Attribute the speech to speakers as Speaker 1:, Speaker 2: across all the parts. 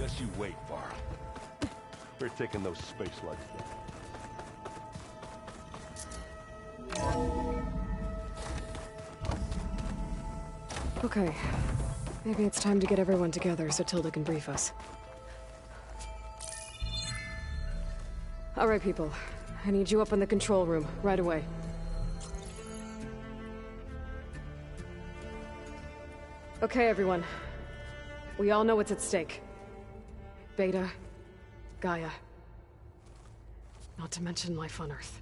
Speaker 1: Just you wait, Varl. We're taking those space lights down.
Speaker 2: Okay. Maybe it's time to get everyone together so Tilda can brief us. All right, people. I need you up in the control room, right away. Okay, everyone. We all know what's at stake. Beta, Gaia. Not to mention life on Earth.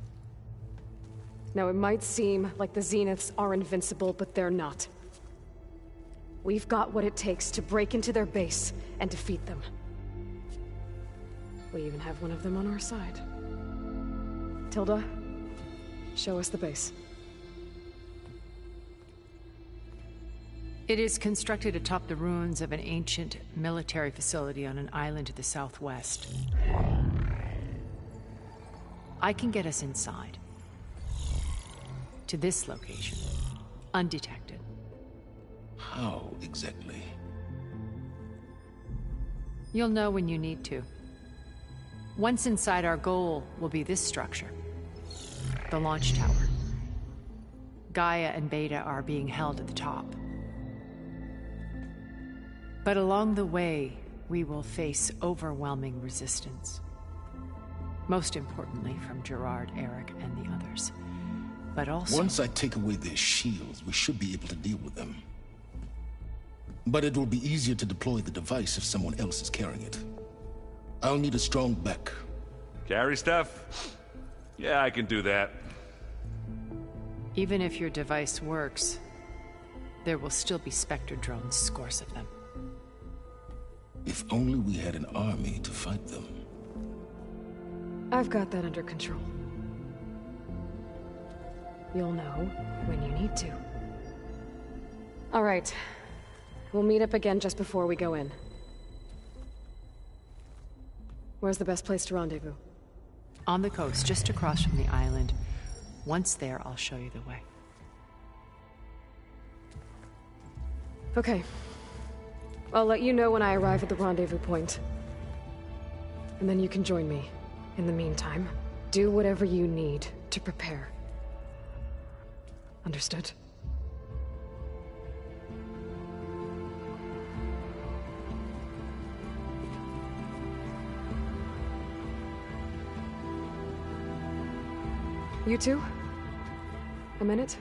Speaker 2: Now, it might seem like the Zeniths are invincible, but they're not. We've got what it takes to break into their base and defeat them. We even have one of them on our side. Tilda, show us the base.
Speaker 3: It is constructed atop the ruins of an ancient military facility on an island to the southwest. I can get us inside. To this location. Undetected.
Speaker 4: How exactly?
Speaker 3: You'll know when you need to. Once inside, our goal will be this structure. The launch tower. Gaia and Beta are being held at the top. But along the way, we will face overwhelming resistance. Most importantly, from Gerard, Eric, and the others. But also...
Speaker 4: Once I take away their shields, we should be able to deal with them. But it will be easier to deploy the device if someone else is carrying it. I'll need a strong back.
Speaker 1: Carry stuff? Yeah, I can do that.
Speaker 3: Even if your device works, there will still be Spectre drones, scores of them.
Speaker 4: If only we had an army to fight them.
Speaker 2: I've got that under control. You'll know when you need to. All right. We'll meet up again just before we go in. Where's the best place to rendezvous?
Speaker 3: On the coast, just across from the island. Once there, I'll show you the way.
Speaker 2: Okay. I'll let you know when I arrive at the rendezvous point. And then you can join me. In the meantime, do whatever you need to prepare. Understood? You two? A minute?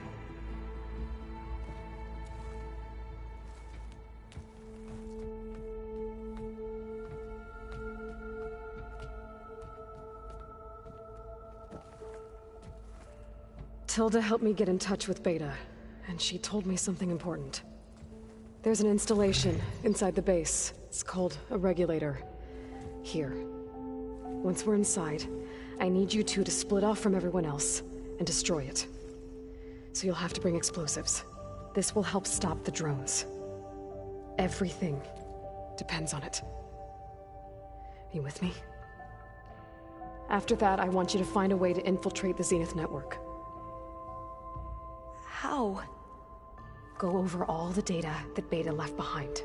Speaker 2: Tilda helped me get in touch with Beta, and she told me something important. There's an installation inside the base. It's called a regulator. Here. Once we're inside, I need you two to split off from everyone else and destroy it. So you'll have to bring explosives. This will help stop the drones. Everything depends on it. Are you with me? After that, I want you to find a way to infiltrate the Zenith network.
Speaker 5: How?
Speaker 2: Go over all the data that Beta left behind.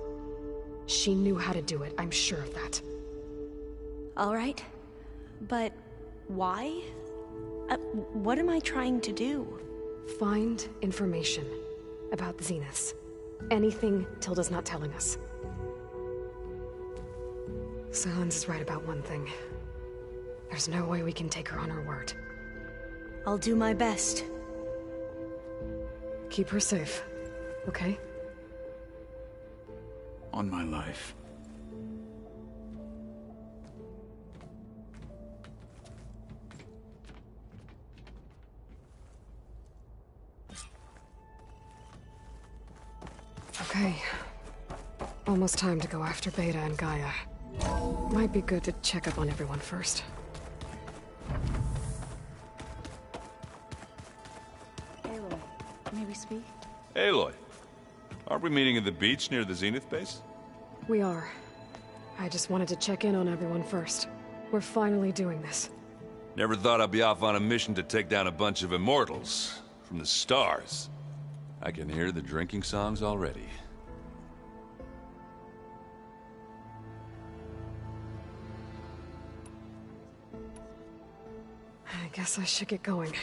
Speaker 2: She knew how to do it, I'm sure of that.
Speaker 5: All right. But why? What am I trying to do?
Speaker 2: Find information about the Zeniths. Anything Tilda's not telling us. Silence is right about one thing. There's no way we can take her on her word.
Speaker 5: I'll do my best.
Speaker 2: Keep her safe, okay?
Speaker 6: On my life.
Speaker 2: Okay. Almost time to go after Beta and Gaia. Might be good to check up on everyone first.
Speaker 5: Aloy, may we speak?
Speaker 1: Aloy, aren't we meeting at the beach near the Zenith base?
Speaker 2: We are. I just wanted to check in on everyone first. We're finally doing this.
Speaker 1: Never thought I'd be off on a mission to take down a bunch of immortals from the stars. I can hear the drinking songs already.
Speaker 2: guess I should get going.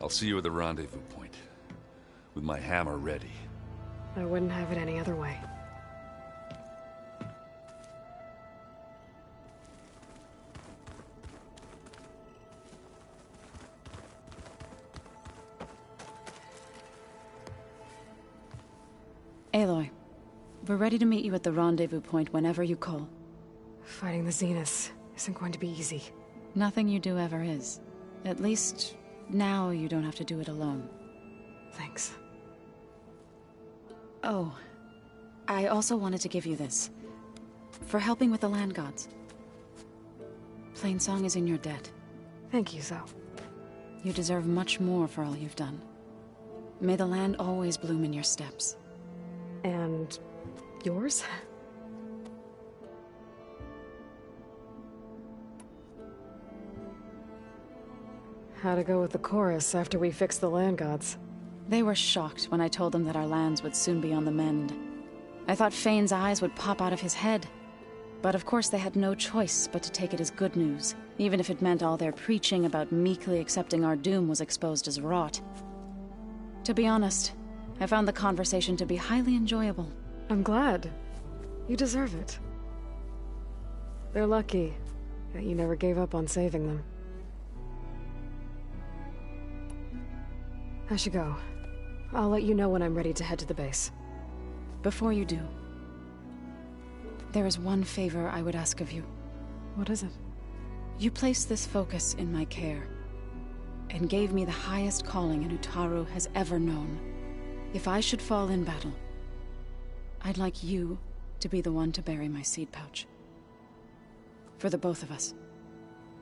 Speaker 1: I'll see you at the rendezvous point, with my hammer ready.
Speaker 2: I wouldn't have it any other way.
Speaker 6: Aloy, we're ready to meet you at the rendezvous point whenever you call.
Speaker 2: Fighting the Zeniths isn't going to be easy.
Speaker 6: Nothing you do ever is. At least, now you don't have to do it alone.
Speaker 2: Thanks.
Speaker 6: Oh, I also wanted to give you this. For helping with the land gods. Plainsong is in your debt.
Speaker 2: Thank you, Zoe.
Speaker 6: You deserve much more for all you've done. May the land always bloom in your steps.
Speaker 2: And yours? How'd it go with the chorus after we fixed the land gods?
Speaker 6: They were shocked when I told them that our lands would soon be on the mend. I thought Fane's eyes would pop out of his head. But of course they had no choice but to take it as good news, even if it meant all their preaching about meekly accepting our doom was exposed as rot. To be honest, I found the conversation to be highly enjoyable.
Speaker 2: I'm glad. You deserve it. They're lucky that you never gave up on saving them. I should go. I'll let you know when I'm ready to head to the base.
Speaker 6: Before you do, there is one favor I would ask of you.
Speaker 2: What is it?
Speaker 6: You placed this focus in my care, and gave me the highest calling an Utaru has ever known. If I should fall in battle, I'd like you to be the one to bury my seed pouch. For the both of us.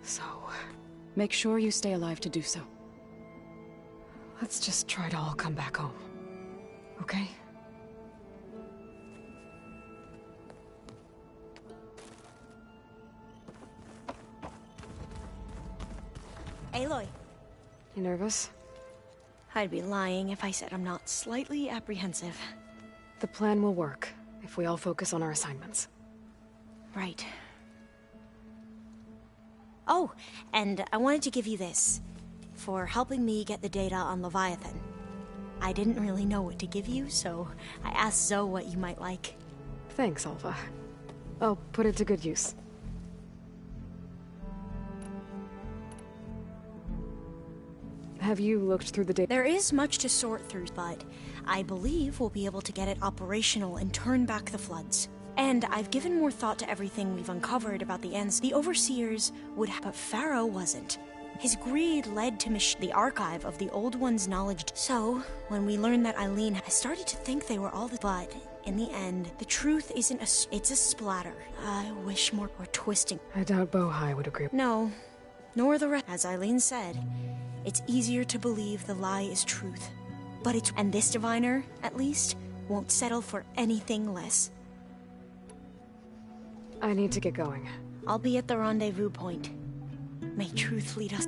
Speaker 2: So...
Speaker 6: make sure you stay alive to do so.
Speaker 2: let's just try to all come back home. Okay?
Speaker 5: Aloy.
Speaker 2: You nervous?
Speaker 5: I'd be lying if I said I'm not slightly apprehensive.
Speaker 2: The plan will work, if we all focus on our assignments.
Speaker 5: Right. Oh, and I wanted to give you this. For helping me get the data on Leviathan. I didn't really know what to give you, so I asked Zoe what you might like.
Speaker 2: Thanks, Alva. I'll put it to good use. Have you looked through the data?
Speaker 5: There is much to sort through, but I believe we'll be able to get it operational and turn back the floods. And I've given more thought to everything we've uncovered about the ends. The Overseers would have, but Pharaoh wasn't. His greed led to the archive of the Old One's knowledge. So, when we learned that Eileen, I started to think they were all the... But, in the end, the truth isn't it's a splatter. I wish more were twisting.
Speaker 2: I doubt Bohai would agree.
Speaker 5: No, nor the rest. As Eileen said, it's easier to believe the lie is truth. But it's... And this diviner, at least, won't settle for anything less.
Speaker 2: I need to get going.
Speaker 5: I'll be at the rendezvous point. May truth lead us.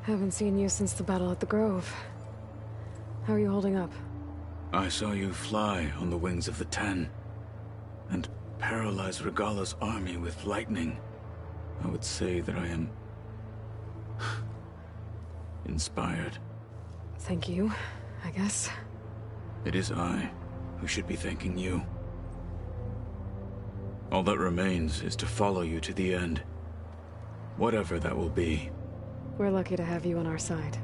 Speaker 2: Haven't seen you since the battle at the Grove. How are you holding up?
Speaker 7: I saw you fly on the wings of the Ten, and paralyze Regala's army with lightning. I would say that I am... inspired.
Speaker 2: Thank you, I guess.
Speaker 7: It is I who should be thanking you. All that remains is to follow you to the end. Whatever that will be.
Speaker 2: We're lucky to have you on our side.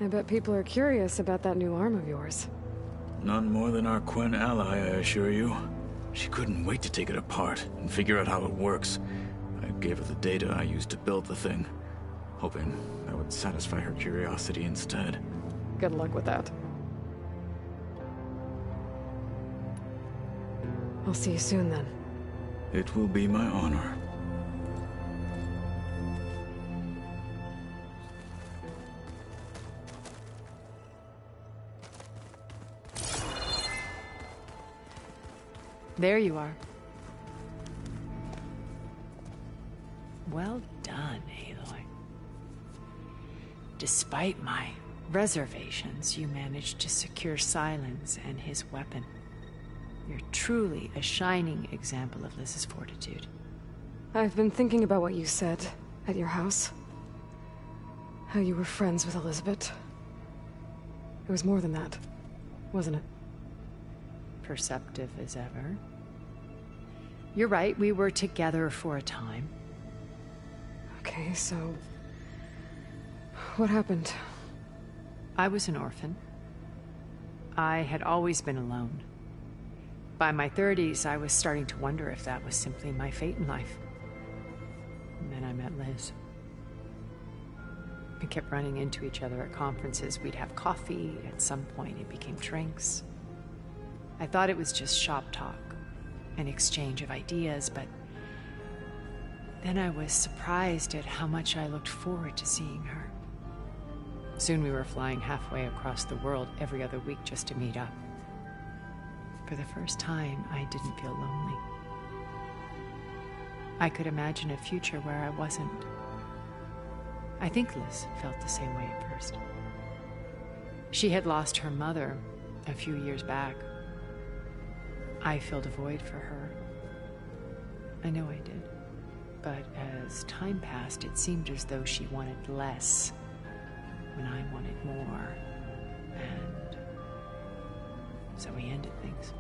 Speaker 2: I bet people are curious about that new arm of yours.
Speaker 7: None more than our Quen ally, I assure you. She couldn't wait to take it apart and figure out how it works. I gave her the data I used to build the thing, hoping that would satisfy her curiosity instead.
Speaker 2: Good luck with that. I'll see you soon then.
Speaker 7: It will be my honor.
Speaker 3: There you are. Well done, Aloy. Despite my reservations, you managed to secure Silence and his weapon. You're truly a shining example of Liz's fortitude.
Speaker 2: I've been thinking about what you said at your house. How you were friends with Elizabeth. It was more than that, wasn't it?
Speaker 3: Perceptive as ever. You're right, we were together for a time.
Speaker 2: Okay, so... what happened?
Speaker 3: I was an orphan. I had always been alone. By my 30s, I was starting to wonder if that was simply my fate in life. And then I met Liz. We kept running into each other at conferences. We'd have coffee. At some point, it became drinks. I thought it was just shop talk, an exchange of ideas, but then I was surprised at how much I looked forward to seeing her. Soon we were flying halfway across the world every other week just to meet up. For the first time, I didn't feel lonely. I could imagine a future where I wasn't. I think Liz felt the same way at first. She had lost her mother a few years back. I filled a void for her. I know I did. But as time passed, it seemed as though she wanted less when I wanted more. And so we ended things.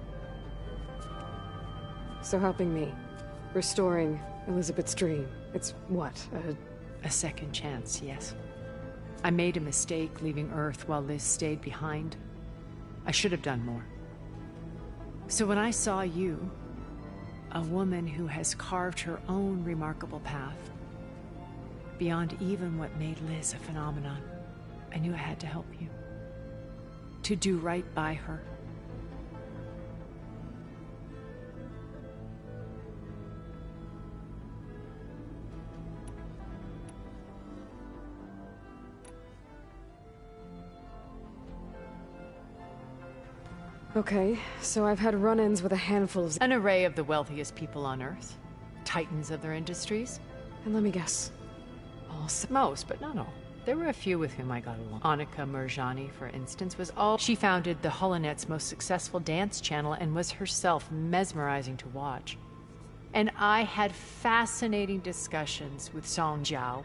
Speaker 2: So helping me, restoring Elizabeth's dream, it's what,
Speaker 3: A second chance, yes. I made a mistake leaving Earth while Liz stayed behind. I should have done more. So when I saw you, a woman who has carved her own remarkable path, beyond even what made Liz a phenomenon, I knew I had to help you. To do right by her.
Speaker 2: Okay, so I've had run-ins with a handful of...
Speaker 3: An array of the wealthiest people on Earth. Titans of their industries.
Speaker 2: And let me guess.
Speaker 3: Most, but not all. There were a few with whom I got along. Annika Murjani, for instance, was all... She founded the Holonet's most successful dance channel and was herself mesmerizing to watch. And I had fascinating discussions with Song Jiao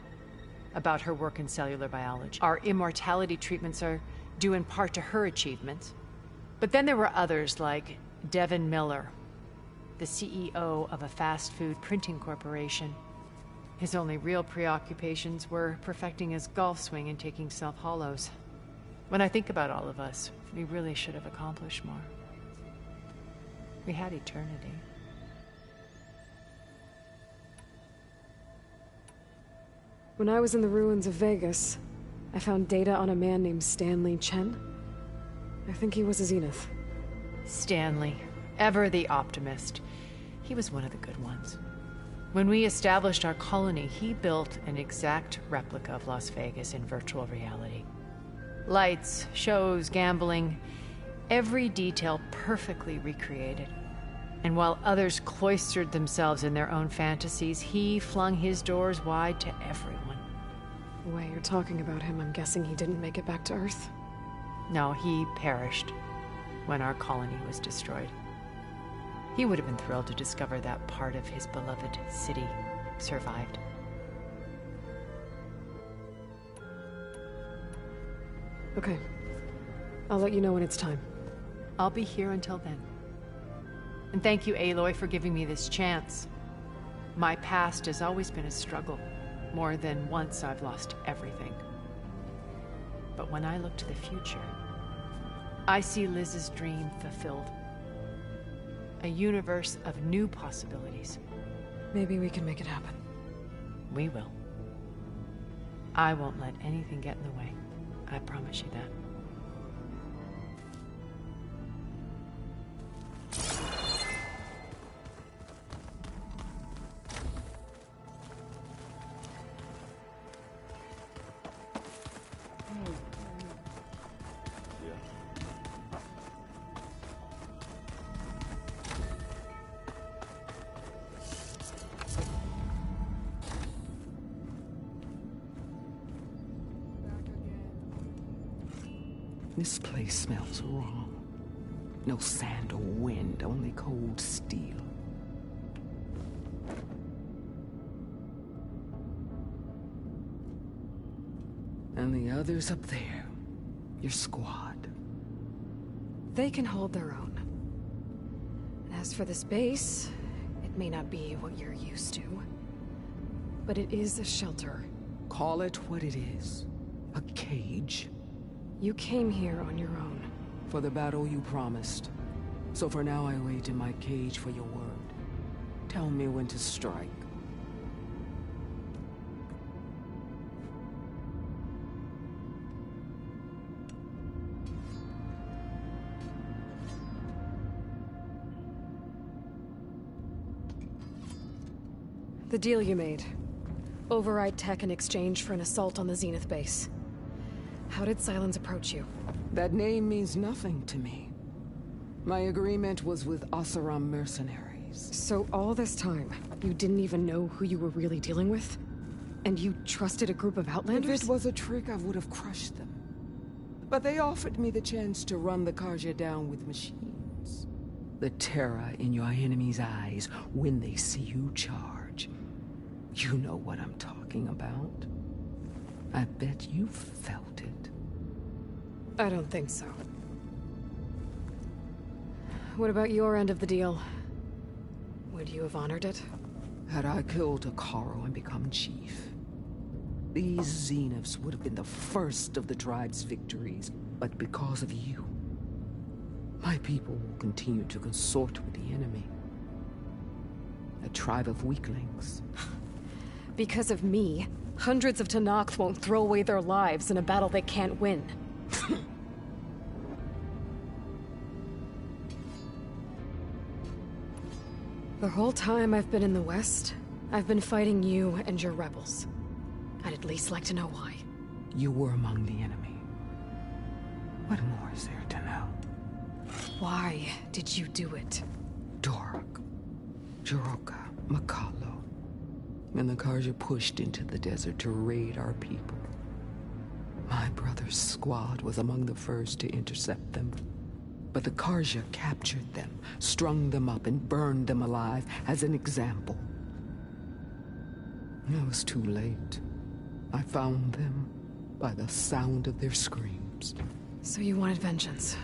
Speaker 3: about her work in cellular biology. Our immortality treatments are due in part to her achievements. But then there were others like Devin Miller, the CEO of a fast food printing corporation. His only real preoccupations were perfecting his golf swing and taking self-hollows. When I think about all of us, we really should have accomplished more. We had eternity.
Speaker 2: When I was in the ruins of Vegas, I found data on a man named Stanley Chen. I think he was a Zenith.
Speaker 3: Stanley, ever the optimist. He was one of the good ones. When we established our colony, he built an exact replica of Las Vegas in virtual reality. Lights, shows, gambling, every detail perfectly recreated. And while others cloistered themselves in their own fantasies, he flung his doors wide to everyone.
Speaker 2: The way you're talking about him, I'm guessing he didn't make it back to Earth?
Speaker 3: No, he perished when our colony was destroyed. He would have been thrilled to discover that part of his beloved city survived.
Speaker 2: Okay. I'll let you know when it's time.
Speaker 3: I'll be here until then. And thank you, Aloy, for giving me this chance. My past has always been a struggle. More than once I've lost everything. But when I look to the future, I see Liz's dream fulfilled. A universe of new possibilities.
Speaker 2: Maybe we can make it happen.
Speaker 3: We will. I won't let anything get in the way. I promise you that.
Speaker 8: This place smells wrong. No sand or wind, only cold steel. And the others up there, your squad.
Speaker 2: They can hold their own. As for this base, it may not be what you're used to, but it is a shelter.
Speaker 8: Call it what it is. A cage.
Speaker 2: You came here on your own.
Speaker 8: For the battle you promised. So for now I wait in my cage for your word. Tell me when to strike.
Speaker 2: The deal you made. Override tech in exchange for an assault on the Zenith base. How did Silence approach you?
Speaker 8: That name means nothing to me. My agreement was with Oseram mercenaries.
Speaker 2: So all this time, you didn't even know who you were really dealing with? And you trusted a group of Outlanders?
Speaker 8: If it was a trick, I would have crushed them. But they offered me the chance to run the Karja down with machines. The terror in your enemy's eyes when they see you charge. You know what I'm talking about. I bet you felt it.
Speaker 2: I don't think so. What about your end of the deal? Would you have honored it?
Speaker 8: Had I killed Akaro and become chief, these Zeniths would have been the first of the tribe's victories. But because of you, my people will continue to consort with the enemy. A tribe of weaklings.
Speaker 2: Because of me, hundreds of Tenakth won't throw away their lives in a battle they can't win. The whole time I've been in the West, I've been fighting you and your rebels. I'd at least like to know why.
Speaker 8: You were among the enemy. What more is there to know?
Speaker 2: Why did you do it?
Speaker 8: Dorok, Jiroka, Makalo, and the Karja pushed into the desert to raid our people. My brother's squad was among the first to intercept them. But the Karja captured them, strung them up, and burned them alive as an example. It was too late. I found them by the sound of their screams.
Speaker 2: So you wanted vengeance?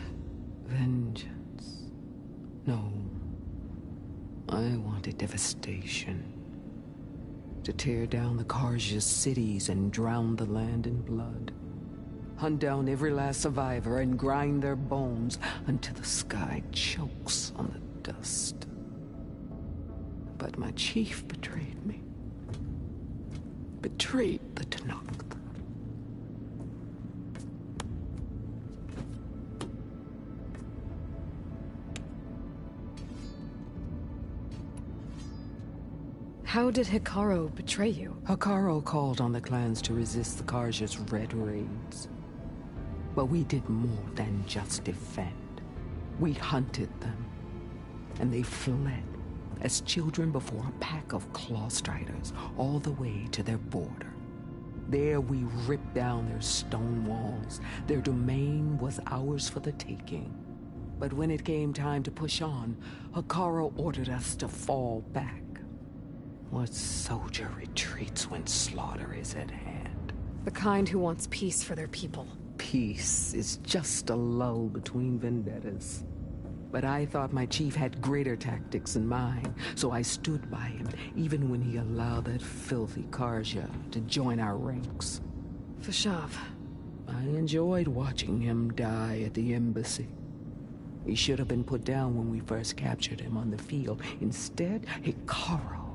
Speaker 8: Vengeance? No. I wanted devastation. To tear down the Karja's cities and drown the land in blood. Hunt down every last survivor and grind their bones until the sky chokes on the dust. But my chief betrayed me. Betrayed the Tenakth.
Speaker 2: How did Hikaru betray you?
Speaker 8: Hikaru called on the clans to resist the Karja's red raids. But we did more than just defend. We hunted them, and they fled as children before a pack of claw striders all the way to their border. There we ripped down their stone walls. Their domain was ours for the taking. But when it came time to push on, Hikaru ordered us to fall back. What soldier retreats when slaughter is at hand?
Speaker 2: The kind who wants peace for their people.
Speaker 8: Peace is just a lull between vendettas. But I thought my chief had greater tactics in mind, so I stood by him, even when he allowed that filthy Karja to join our ranks.
Speaker 2: Fashav.
Speaker 8: I enjoyed watching him die at the embassy. He should have been put down when we first captured him on the field. Instead, Hikaru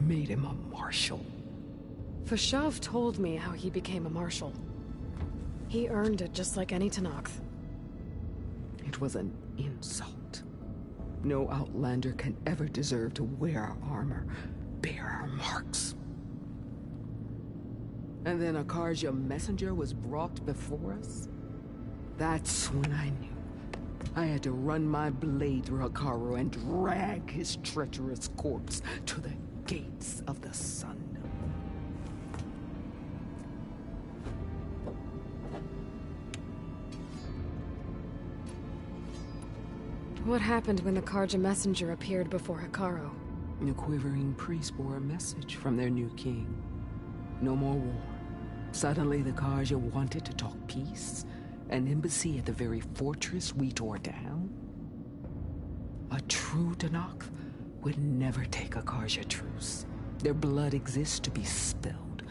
Speaker 8: made him a marshal.
Speaker 2: Fashav told me how he became a marshal. He earned it just like any Tenakth.
Speaker 8: It was an insult. No Outlander can ever deserve to wear our armor, bear our marks. And then a Karja messenger was brought before us? That's when I knew. I had to run my blade through Hikaru and drag his treacherous corpse to the gates of the sun.
Speaker 2: What happened when the Karja messenger appeared before Hekarro?
Speaker 8: The quivering priest bore a message from their new king. No more war. Suddenly the Karja wanted to talk peace. An embassy at the very fortress we tore down? A true Tenakth would never take a Karja truce. Their blood exists to be spilled.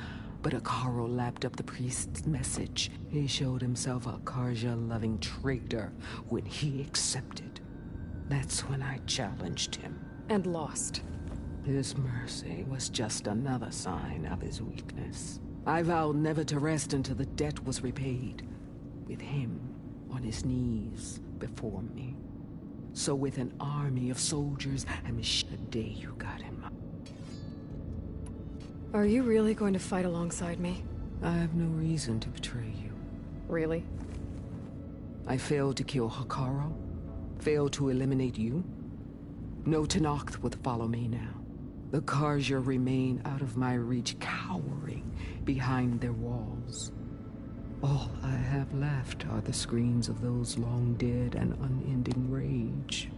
Speaker 8: But Hekarro lapped up the priest's message. He showed himself a Karja-loving traitor when he accepted. That's when I challenged him.
Speaker 2: And lost.
Speaker 8: His mercy was just another sign of his weakness. I vowed never to rest until the debt was repaid, with him on his knees before me. So with an army of soldiers and the day you got him.
Speaker 2: Are you really going to fight alongside me?
Speaker 8: I have no reason to betray you.
Speaker 2: Really?
Speaker 8: I failed to kill Hekarro, failed to eliminate you. No Tenakth would follow me now. The Karja remain out of my reach, cowering behind their walls. All I have left are the screams of those long dead and unending rage.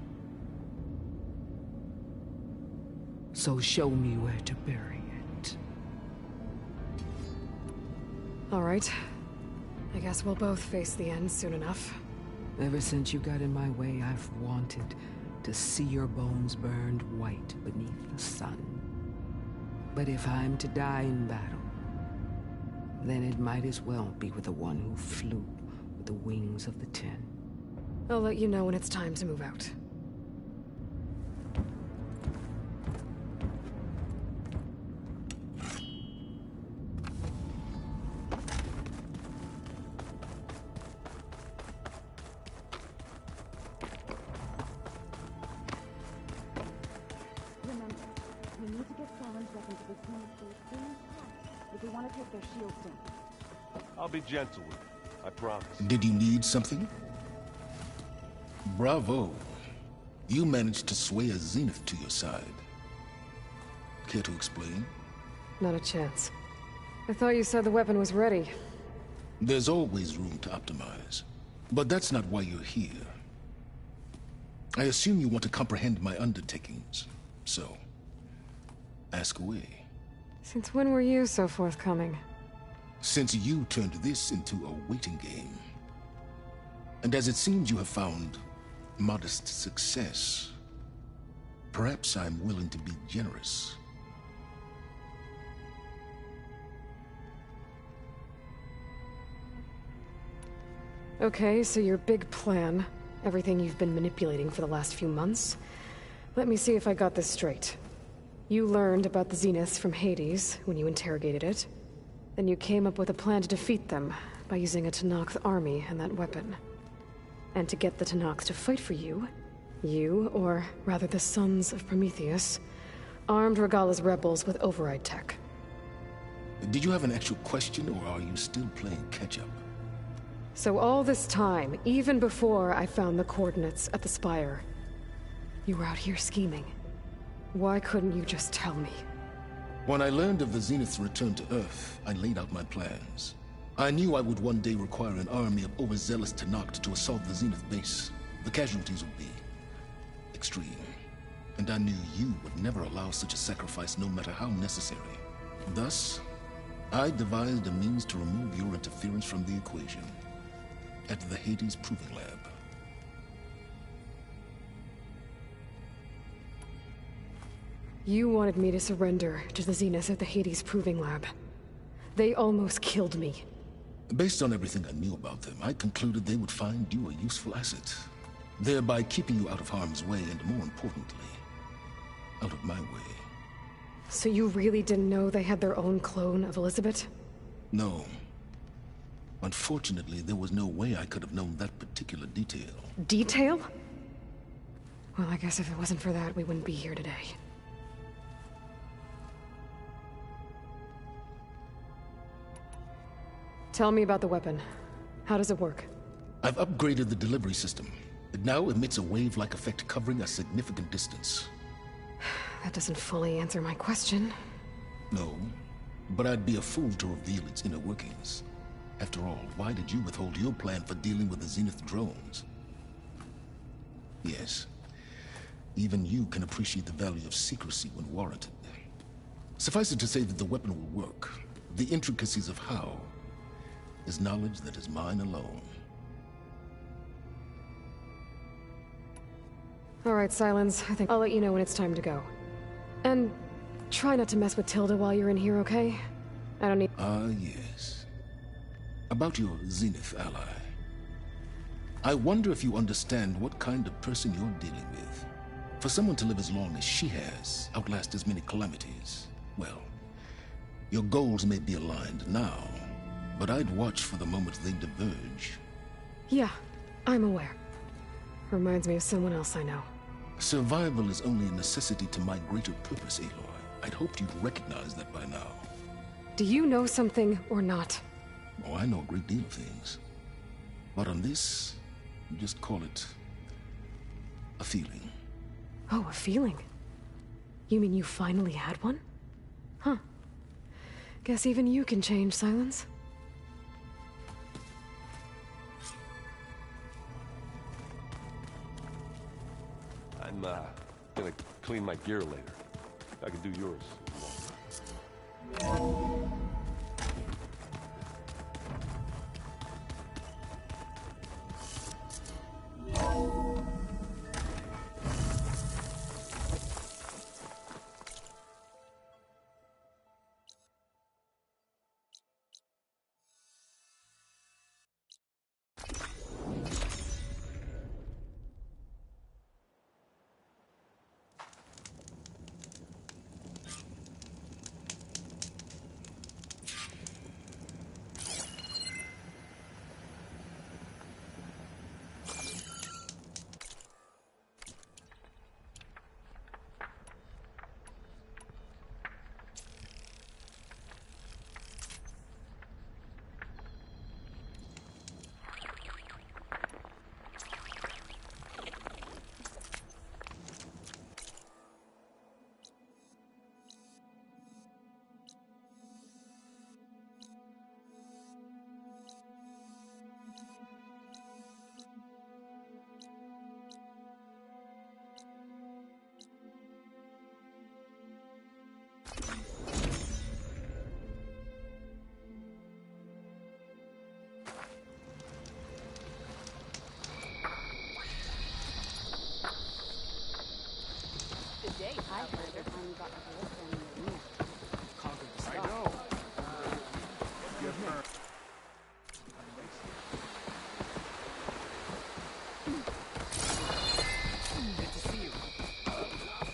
Speaker 8: So show me where to bury it.
Speaker 2: All right. I guess we'll both face the end soon enough.
Speaker 8: Ever since you got in my way, I've wanted to see your bones burned white beneath the sun. But if I'm to die in battle, then it might as well be with the one who flew with the wings of the Ten.
Speaker 2: I'll let you know when it's time to move out.
Speaker 9: I'll be gentle with you, I promise.
Speaker 4: Did you need something? Bravo. You managed to sway a Zenith to your side. Care to explain?
Speaker 2: Not a chance. I thought you said the weapon was ready.
Speaker 4: There's always room to optimize. But that's not why you're here. I assume you want to comprehend my undertakings. So, ask away.
Speaker 2: Since when were you so forthcoming?
Speaker 4: Since you turned this into a waiting game. And as it seems you have found modest success, perhaps I'm willing to be generous.
Speaker 2: Okay, so your big plan, everything you've been manipulating for the last few months. Let me see if I got this straight. You learned about the Zeniths from Hades when you interrogated it. Then you came up with a plan to defeat them by using a Tenakth army and that weapon. And to get the Tenakth to fight for you, or rather the Sons of Prometheus, armed Regala's rebels with override tech.
Speaker 4: Did you have an actual question, or are you still playing catch-up?
Speaker 2: So all this time, even before I found the coordinates at the Spire, you were out here scheming. Why couldn't you just tell me?
Speaker 4: When I learned of the Zenith's return to Earth, I laid out my plans. I knew I would one day require an army of overzealous Tenakth to assault the Zenith base. The casualties would be extreme. And I knew you would never allow such a sacrifice, no matter how necessary. Thus, I devised a means to remove your interference from the equation at the Hades Proving Lab.
Speaker 2: You wanted me to surrender to the Zeniths at the Hades Proving Lab. They almost killed me.
Speaker 4: Based on everything I knew about them, I concluded they would find you a useful asset, thereby keeping you out of harm's way and, more importantly, out of my way.
Speaker 2: So you really didn't know they had their own clone of Elizabeth?
Speaker 4: No. Unfortunately, there was no way I could have known that particular detail.
Speaker 2: Detail? Well, I guess if it wasn't for that, we wouldn't be here today. Tell me about the weapon. How does it work?
Speaker 4: I've upgraded the delivery system. It now emits a wave-like effect covering a significant distance.
Speaker 2: That doesn't fully answer my question.
Speaker 4: No, but I'd be a fool to reveal its inner workings. After all, why did you withhold your plan for dealing with the Zenith drones? Yes. Even you can appreciate the value of secrecy when warranted. Suffice it to say that the weapon will work. The intricacies of how is knowledge that is mine alone.
Speaker 2: All right, Silence. I think I'll let you know when it's time to go. And try not to mess with Tilda while you're in here, okay? I don't need...
Speaker 4: Yes. About your Zenith ally. I wonder if you understand what kind of person you're dealing with. For someone to live as long as she has, outlast as many calamities, well, your goals may be aligned now, but I'd watch for the moment they diverge.
Speaker 2: Yeah, I'm aware. Reminds me of someone else I know.
Speaker 4: Survival is only a necessity to my greater purpose, Aloy. I'd hoped you'd recognize that by now.
Speaker 2: Do you know something or not?
Speaker 4: Oh, I know a great deal of things. But on this, you just call it a feeling.
Speaker 2: Oh, a feeling? You mean you finally had one? Huh. Guess even you can change, Silence.
Speaker 9: I'm, gonna clean my gear later. I can do yours.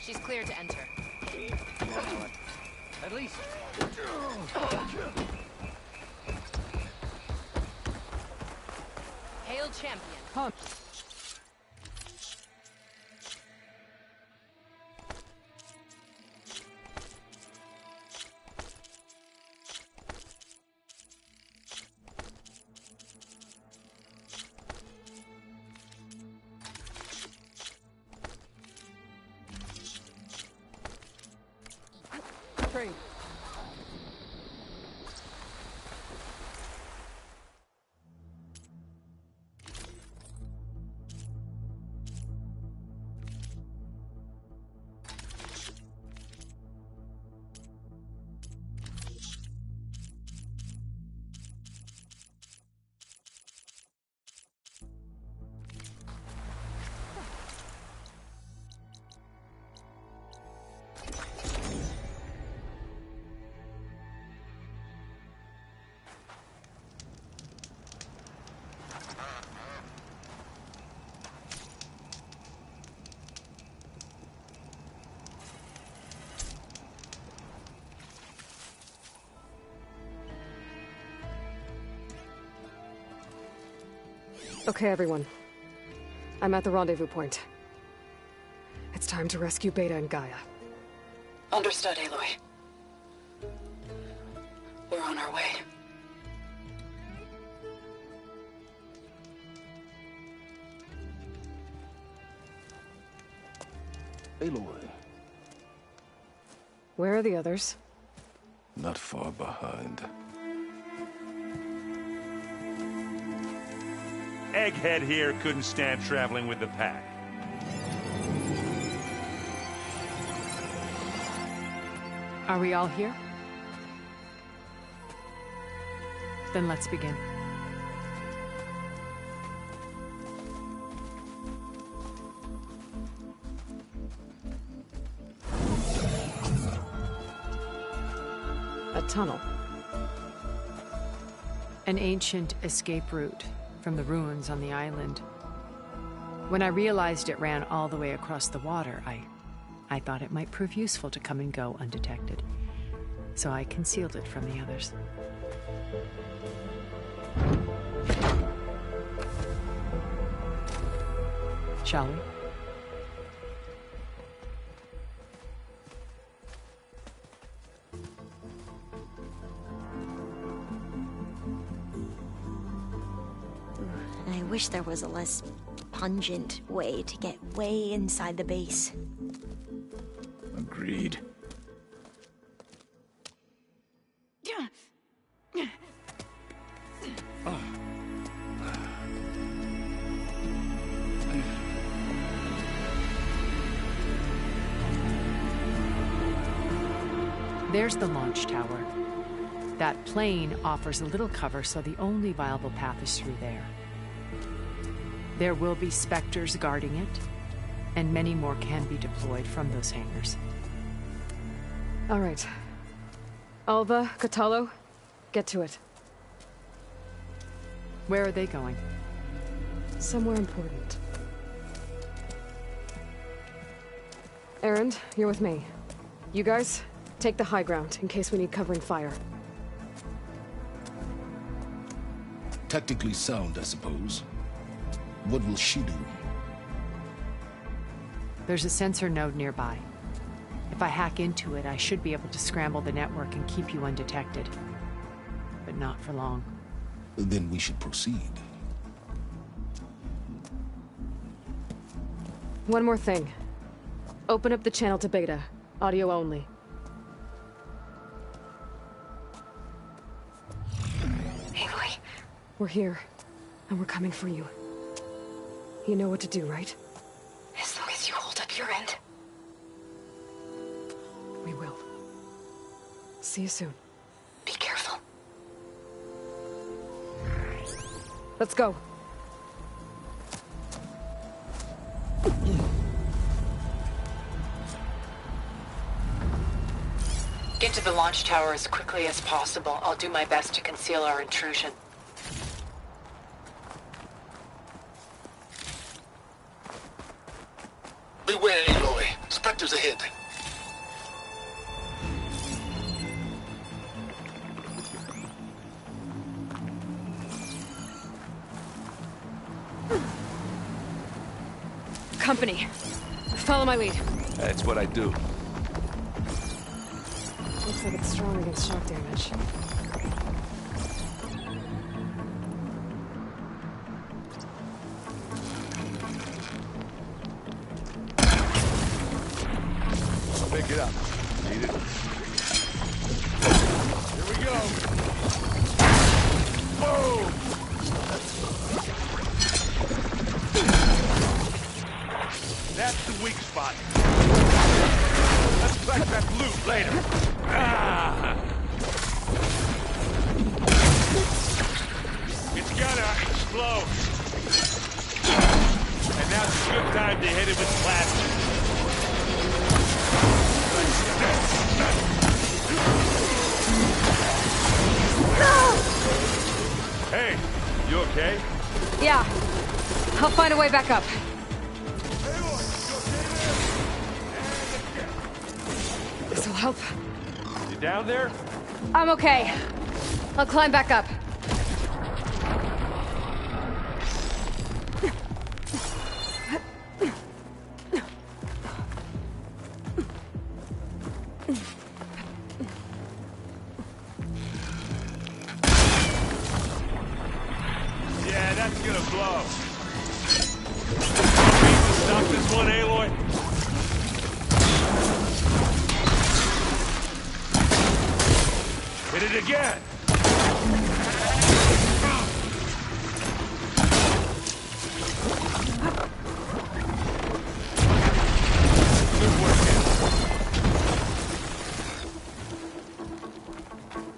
Speaker 3: She's clear to enter.
Speaker 10: At least.
Speaker 3: Hail champion.
Speaker 8: Huh. Train.
Speaker 2: Okay, everyone. I'm at the rendezvous point. It's time to rescue Beta and Gaia.
Speaker 6: Understood, Aloy. We're on our way.
Speaker 4: Aloy,
Speaker 2: Where are the others?
Speaker 4: not far behind.
Speaker 11: Egghead here couldn't stand traveling with the pack.
Speaker 3: Are we all here? Then let's begin.
Speaker 2: A tunnel.
Speaker 3: An ancient escape route from the ruins on the island. When I realized it ran all the way across the water, I thought it might prove useful to come and go undetected. So I concealed it from the others. Shall we?
Speaker 5: I wish there was a less pungent way to get way inside the base.
Speaker 7: Agreed.
Speaker 3: There's the launch tower. That plane offers a little cover, so the only viable path is through there. There will be Spectres guarding it, and many more can be deployed from those hangars.
Speaker 2: All right. Alva, Catalo, get to it.
Speaker 3: Where are they going?
Speaker 2: Somewhere important. Erend, you're with me. You guys, take the high ground in case we need covering fire.
Speaker 4: Tactically sound, I suppose. What will she do?
Speaker 3: There's a sensor node nearby. If I hack into it, I should be able to scramble the network and keep you undetected. But not for long.
Speaker 4: Then we should proceed.
Speaker 2: One more thing. Open up the channel to Beta. Audio only. Aloy. We're here, and we're coming for you. You know what to do, right?
Speaker 10: As long as you hold up your end.
Speaker 2: We will. See you soon.
Speaker 10: Be careful.
Speaker 2: Let's go.
Speaker 3: Get to the launch tower as quickly as possible. I'll do my best to conceal our intrusion.
Speaker 4: Beware, Aloy. Spectres ahead.
Speaker 2: Company. Follow my lead.
Speaker 1: That's what I do.
Speaker 2: Looks like it's strong against shock damage.
Speaker 1: I'll pick it up. Need it? Here we go. Boom! That's the weak spot. Let's collect that loot later. It's gonna explode. And now's a good time to hit it with plastic. Hey, you okay?
Speaker 2: Yeah. I'll find a way back up. This'll help.
Speaker 1: You down there?
Speaker 2: I'm okay. I'll climb back up.
Speaker 1: Yeah, that's gonna blow. Stop this one, Aloy. Hit it again. Good work, man.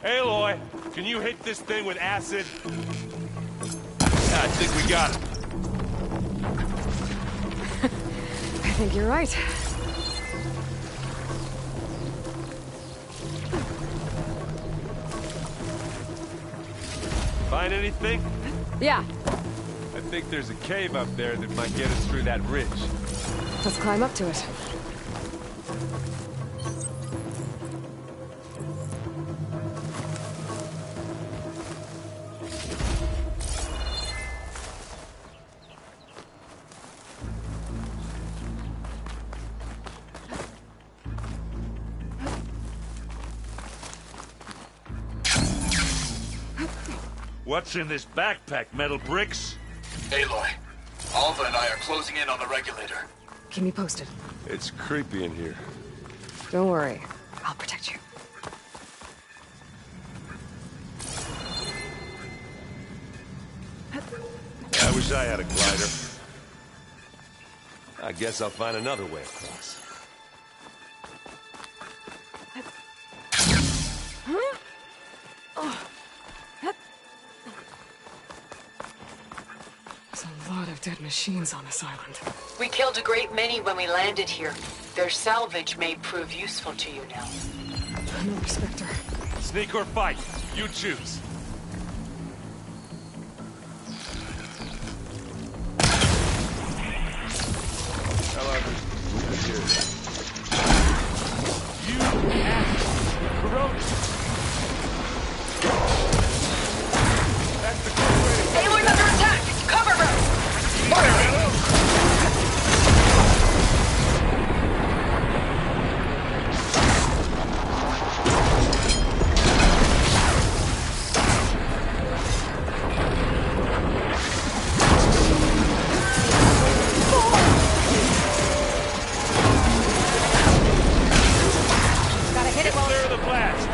Speaker 9: Aloy, can you hit this thing with acid? I think we got it.
Speaker 2: I think you're right.
Speaker 9: Find anything?
Speaker 2: Yeah,
Speaker 9: I think there's a cave up there that might get us through that ridge.
Speaker 2: let's climb up to it.
Speaker 1: What's in this backpack, metal bricks?
Speaker 11: Aloy, Alva and I are closing in on the regulator.
Speaker 2: Keep me posted.
Speaker 9: It's creepy in here.
Speaker 2: Don't worry. I'll protect you.
Speaker 9: I wish I had a glider. I guess I'll find another way across.
Speaker 2: There's a lot of dead machines on this island.
Speaker 3: We killed a great many when we landed here. Their salvage may prove useful to you now.
Speaker 2: No, Spectre.
Speaker 1: Sneak or fight, you choose.
Speaker 3: Aloy's under attack! Cover her! Gotta hit it while
Speaker 1: Clear the blast.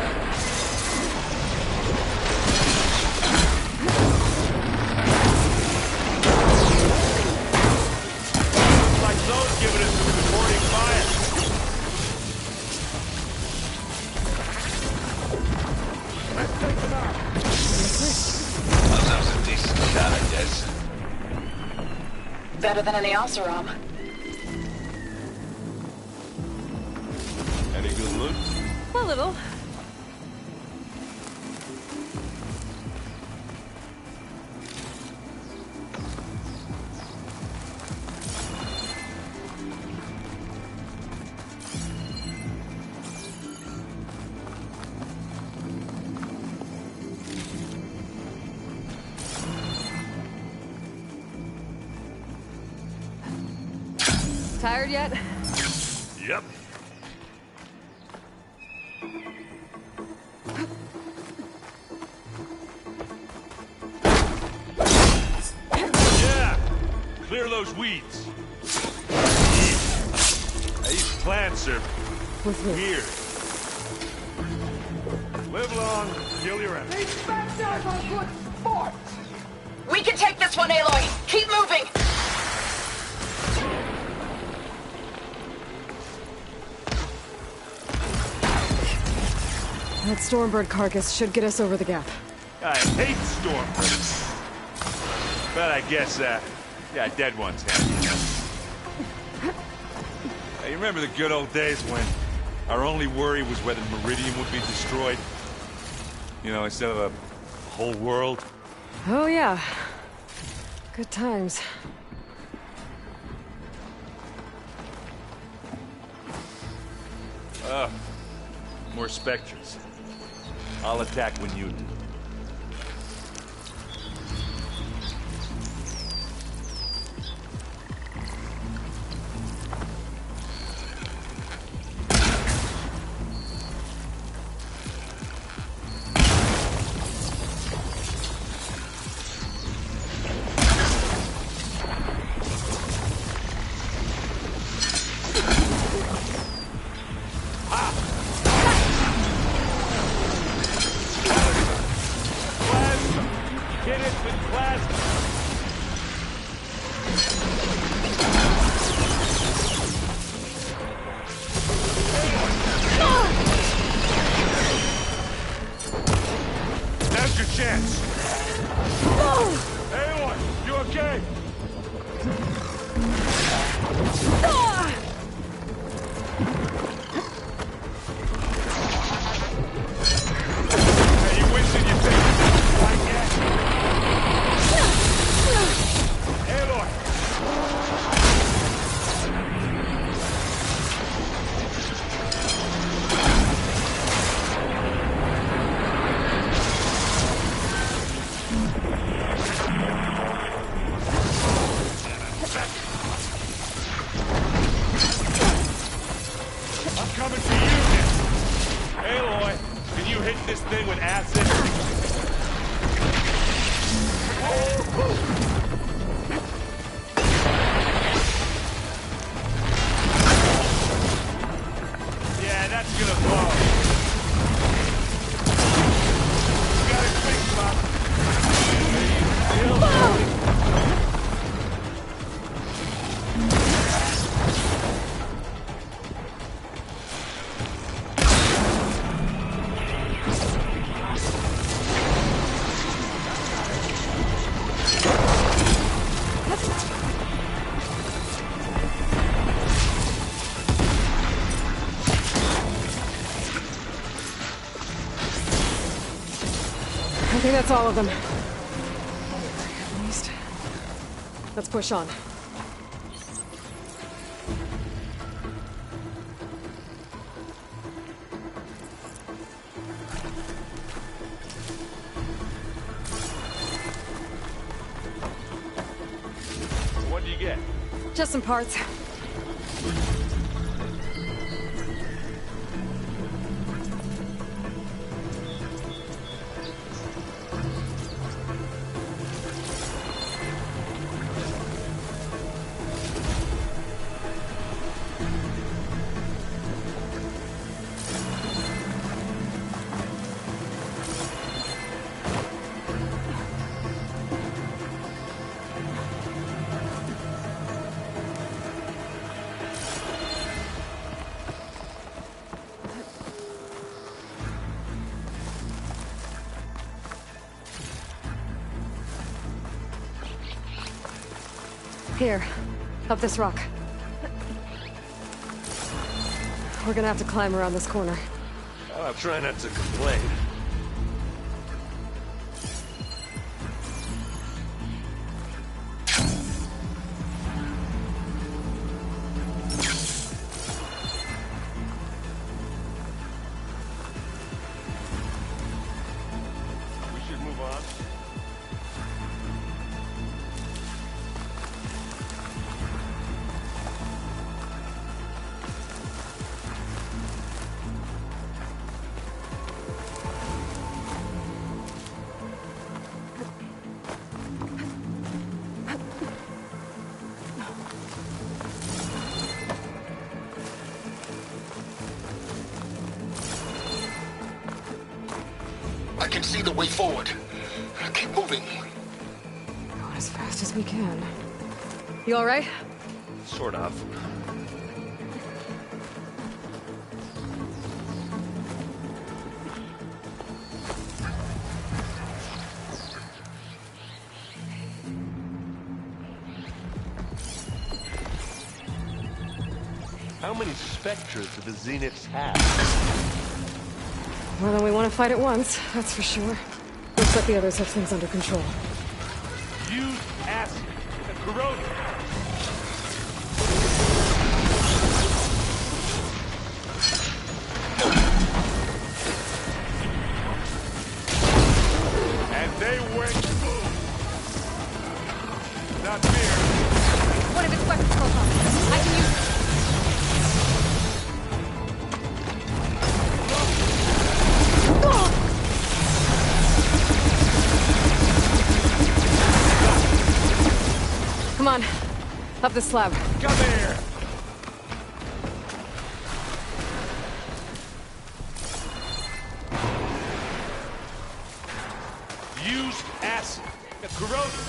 Speaker 1: Like those giving us some supporting fire.
Speaker 11: That was a decent shot, I guess.
Speaker 3: better than any Oseram.
Speaker 9: Any good loot?
Speaker 2: A little. Tired yet?
Speaker 1: Yep. Yeah! Clear those weeds. These plants are
Speaker 2: With me.
Speaker 1: weird. Live long, kill your enemies.
Speaker 3: We can take this one, Aloy! Keep moving!
Speaker 2: That Stormbird carcass should get us over the gap.
Speaker 1: I hate Stormbirds. But I guess, yeah, dead ones have. Hey, you remember the good old days when our only worry was whether Meridian would be destroyed? You know, instead of a whole world?
Speaker 2: Oh yeah. Good times.
Speaker 1: More specters. I'll attack when you do. chance! Aloy, you okay? Are you wishing you take this fight yet? Aloy! I'm coming for you next. Aloy, can you hit this thing with acid? Yeah, that's gonna blow. You got it quick, Pop.
Speaker 2: I think that's all of them. At least. Let's push on.
Speaker 1: What do you get?
Speaker 2: Just some parts. Here, up this rock. We're gonna have to climb around this corner.
Speaker 1: I'll try not to complain. We should move on.
Speaker 4: I can see the way forward. Keep moving.
Speaker 2: Going as fast as we can. You all right?
Speaker 1: Sort of. How many Spectres do the Zeniths have?
Speaker 2: More than we want to fight at once, that's for sure. Looks like the others have things under control.
Speaker 1: Use acid. The corrosion. And they went boom. Not fair.
Speaker 2: What if it's weapons profile? I can use it. Come on, up the slab.
Speaker 1: Come here. Use acid. The corrosion.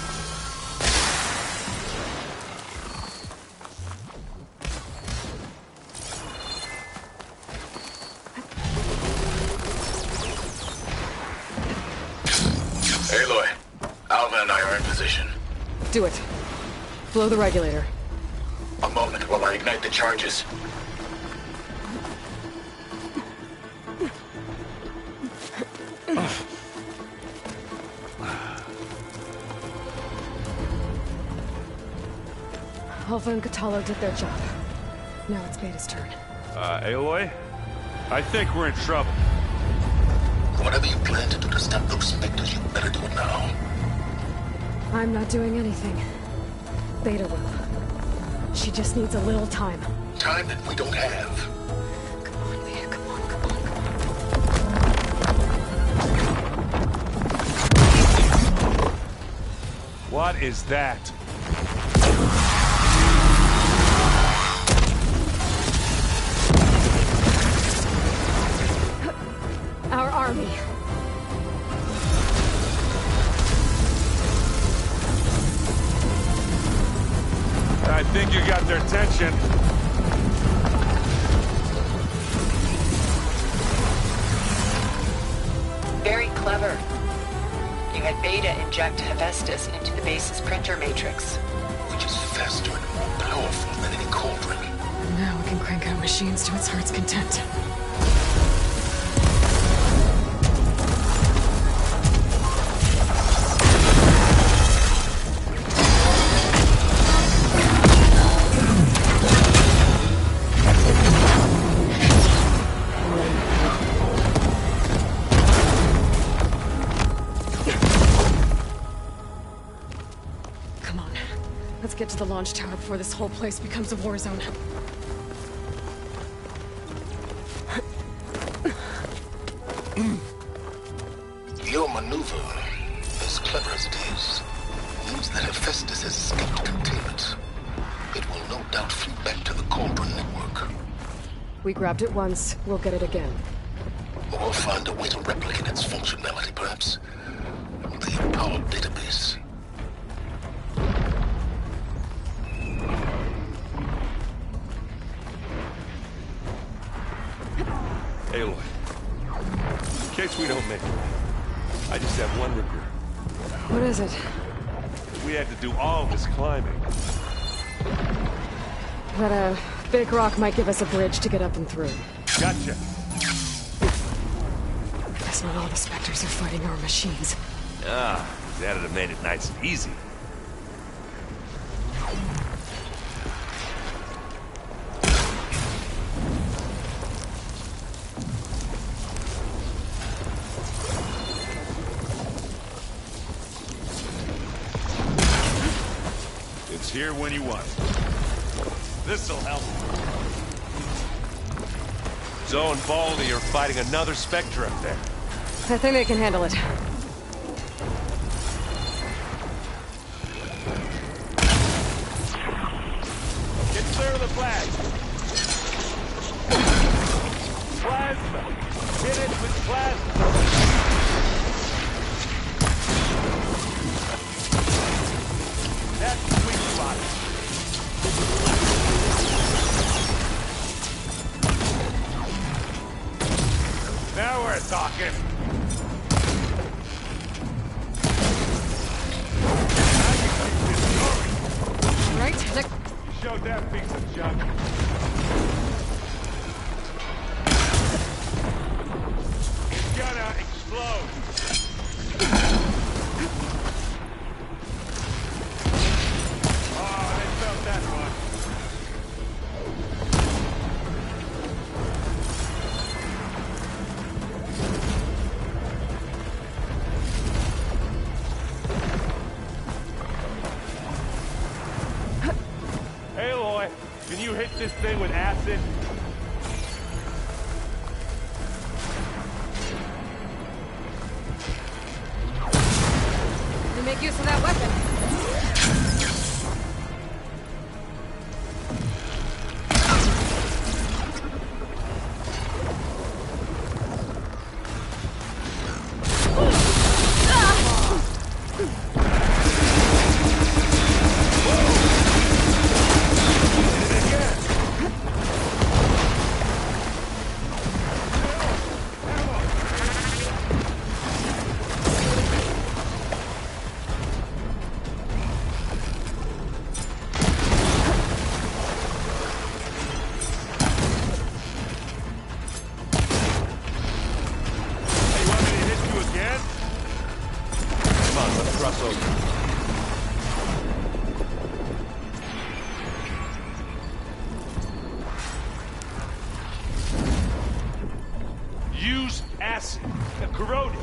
Speaker 11: in position.
Speaker 2: Do it. Blow the regulator.
Speaker 11: A moment while I ignite the charges.
Speaker 2: Alpha and Catalo did their job. Now it's Beta's turn.
Speaker 1: Aloy? I think we're in trouble.
Speaker 4: Whatever you plan to do to stop those specters, you better do it now.
Speaker 2: I'm not doing anything. Beta will. She just needs a little time.
Speaker 4: Time that we don't have.
Speaker 2: Come on, Beta, come on, come on, come on.
Speaker 1: What is that?
Speaker 2: Our army.
Speaker 1: I think you got their attention.
Speaker 3: Very clever. You had Beta inject Hephaestus into the base's printer matrix.
Speaker 4: Which is faster and more powerful than any cauldron.
Speaker 2: Now we can crank out machines to its heart's content. Get to the launch tower before this whole place becomes a war zone.
Speaker 4: Your maneuver, as clever as it is, means that Hephaestus has escaped containment. It will no doubt flee back to the Cauldron network.
Speaker 2: We grabbed it once, we'll get it again.
Speaker 4: Or find a way to replicate its functionality, perhaps. The power database.
Speaker 9: Aloy, in case we don't make it, I just have one regret.
Speaker 2: What is it?
Speaker 1: We had to do all this climbing.
Speaker 2: That, big rock might give us a bridge to get up and through.
Speaker 1: Gotcha.
Speaker 2: Guess not all the specters are fighting our machines.
Speaker 1: Ah, that'd have made it nice and easy. It's here when you want it. This'll help. Zoe and Baldy are fighting another Spectre up there.
Speaker 2: I think they can handle it.
Speaker 1: Get clear of the flag. Plasma. Hit it with plasma. That's the sweet spot. Now we're talking. Now you keep this going.
Speaker 2: Right? Like,
Speaker 1: You showed that piece of junk. It's gonna explode. Oh, they felt that one. Aloy, can you hit this thing with acid?
Speaker 2: we make use of that weapon.
Speaker 1: cross over. Use acid. Corrode it.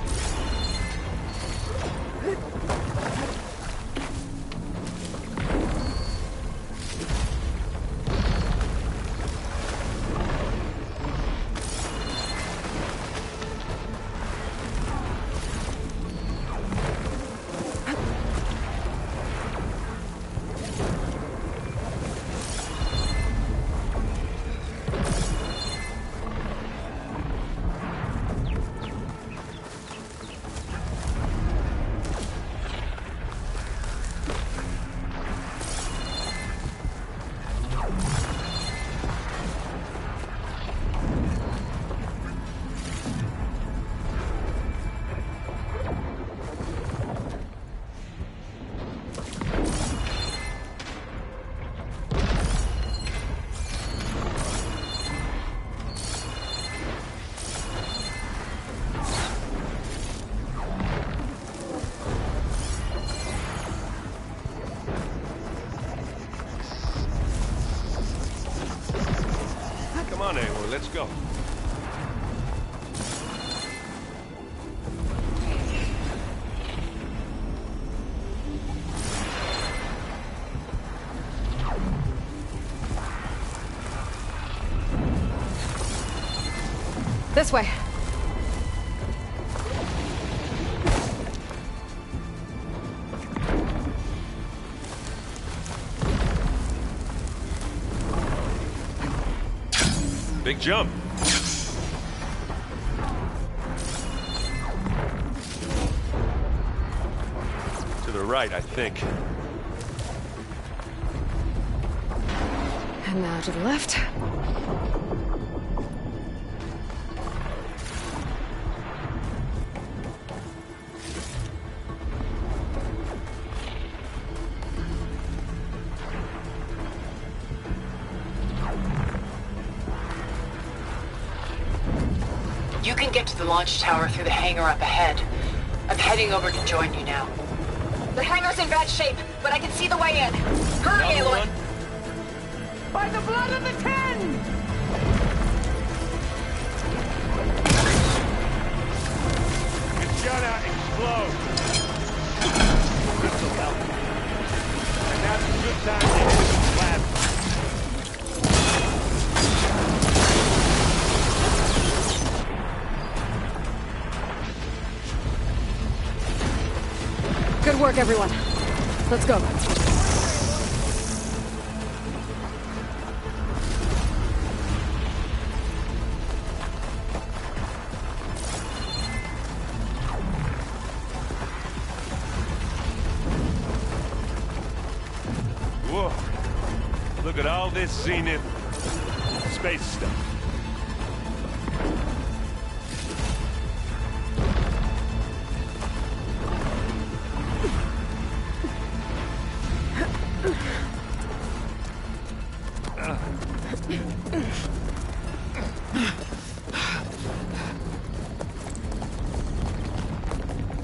Speaker 1: Come on, Aloy, let's go.
Speaker 2: This way.
Speaker 1: Big jump. To the right, I think.
Speaker 2: And now to the left.
Speaker 3: You can get to the launch tower through the hangar up ahead. I'm heading over to join you now.
Speaker 10: The hangar's in bad shape, but I can see the way in. Hurry, Aloy!
Speaker 8: By the blood of the Ten!
Speaker 1: Get shot out, explode. This'll help. And now's a good time to hit some plasma.
Speaker 2: Good work, everyone. Let's go.
Speaker 1: Whoa. Look at all this Zenith space stuff.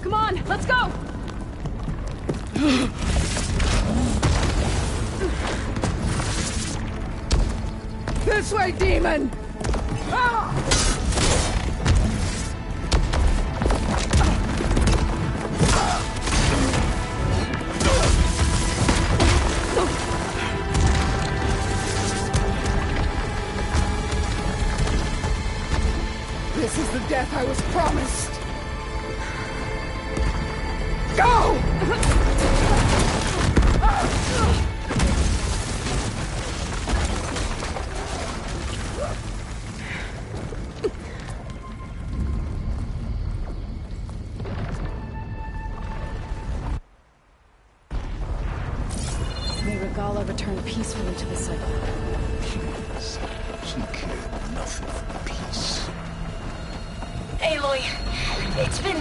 Speaker 2: Come on, let's go!
Speaker 8: This way, demon! Ah! This is the death I was promised. Go!
Speaker 2: May Regala return peacefully to the cycle.
Speaker 4: She cared nothing for peace.
Speaker 10: Aloy, it's been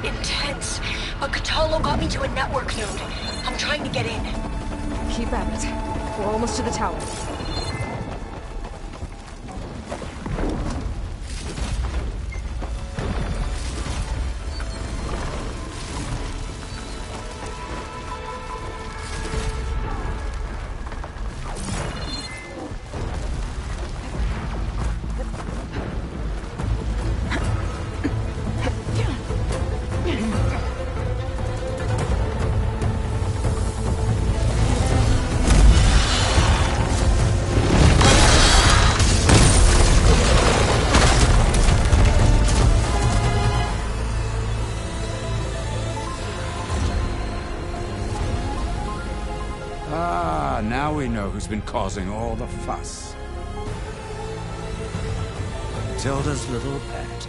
Speaker 10: intense, but Catalo got me to a network node. I'm trying to get in.
Speaker 2: Keep at it. We're almost to the tower.
Speaker 12: Now we know who's been causing all the fuss. Tilda's little pet.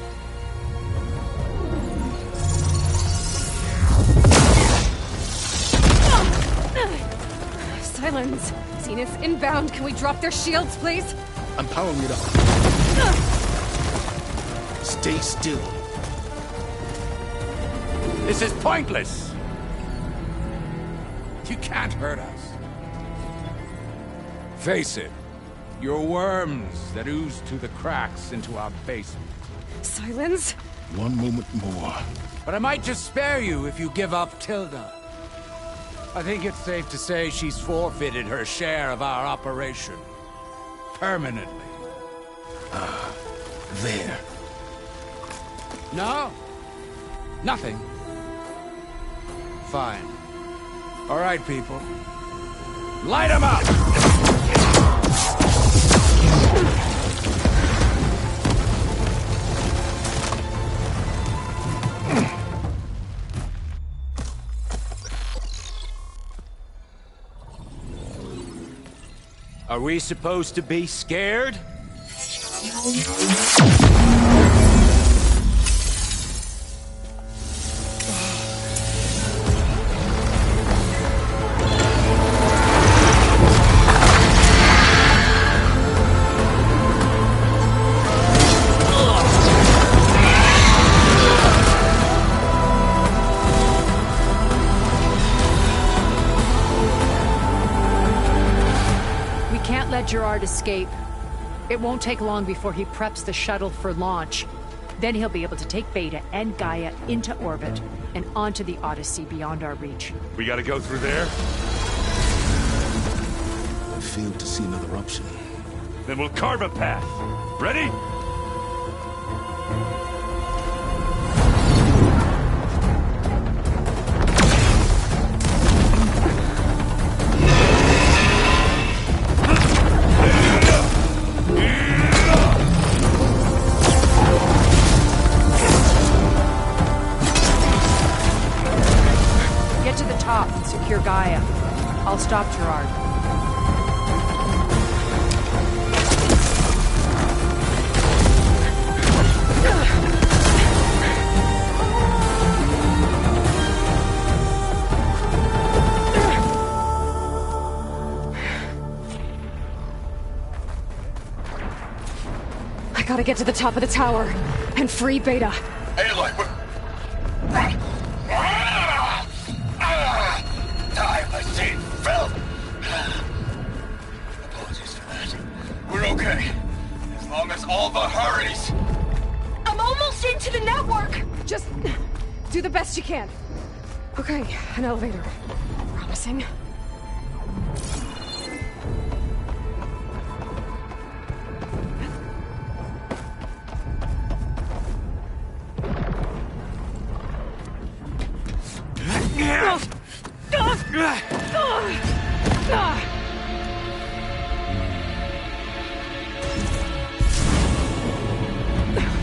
Speaker 2: Silence! Zenith inbound! Can we drop their shields, please?
Speaker 4: I'm powering it up. Stay still.
Speaker 12: This is pointless! You can't hurt us. Face it, you're worms that ooze through the cracks into our basement.
Speaker 2: Silence?
Speaker 4: One moment more.
Speaker 12: But I might just spare you if you give up Tilda. I think it's safe to say she's forfeited her share of our operation. Permanently.
Speaker 4: There.
Speaker 12: No? Nothing? Fine. All right, people. Light 'em up! Are we supposed to be scared?
Speaker 3: Gerard escape. It won't take long before he preps the shuttle for launch. Then he'll be able to take Beta and Gaia into orbit and onto the Odyssey beyond our reach.
Speaker 1: We gotta go through there?
Speaker 4: I failed to see another option.
Speaker 1: Then we'll carve a path. Ready?
Speaker 3: Secure Gaia. I'll stop Gerard.
Speaker 2: I gotta get to the top of the tower and free Beta.
Speaker 11: Aloy, apologies for that. We're okay. As long as Alva hurries.
Speaker 10: I'm almost into the network!
Speaker 2: Just do the best you can. Okay, an elevator. Promising.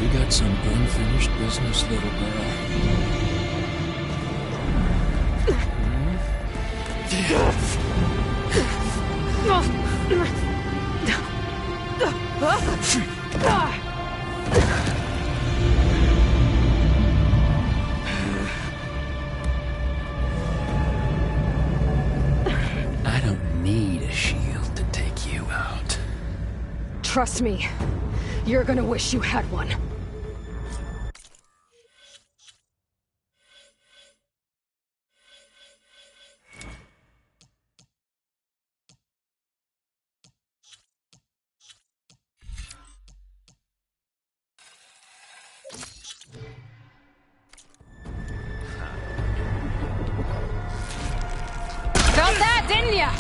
Speaker 13: We got some unfinished business, little girl. I don't need a shield to take you out.
Speaker 2: Trust me, you're gonna wish you had one.
Speaker 3: Felt that, didn't ya?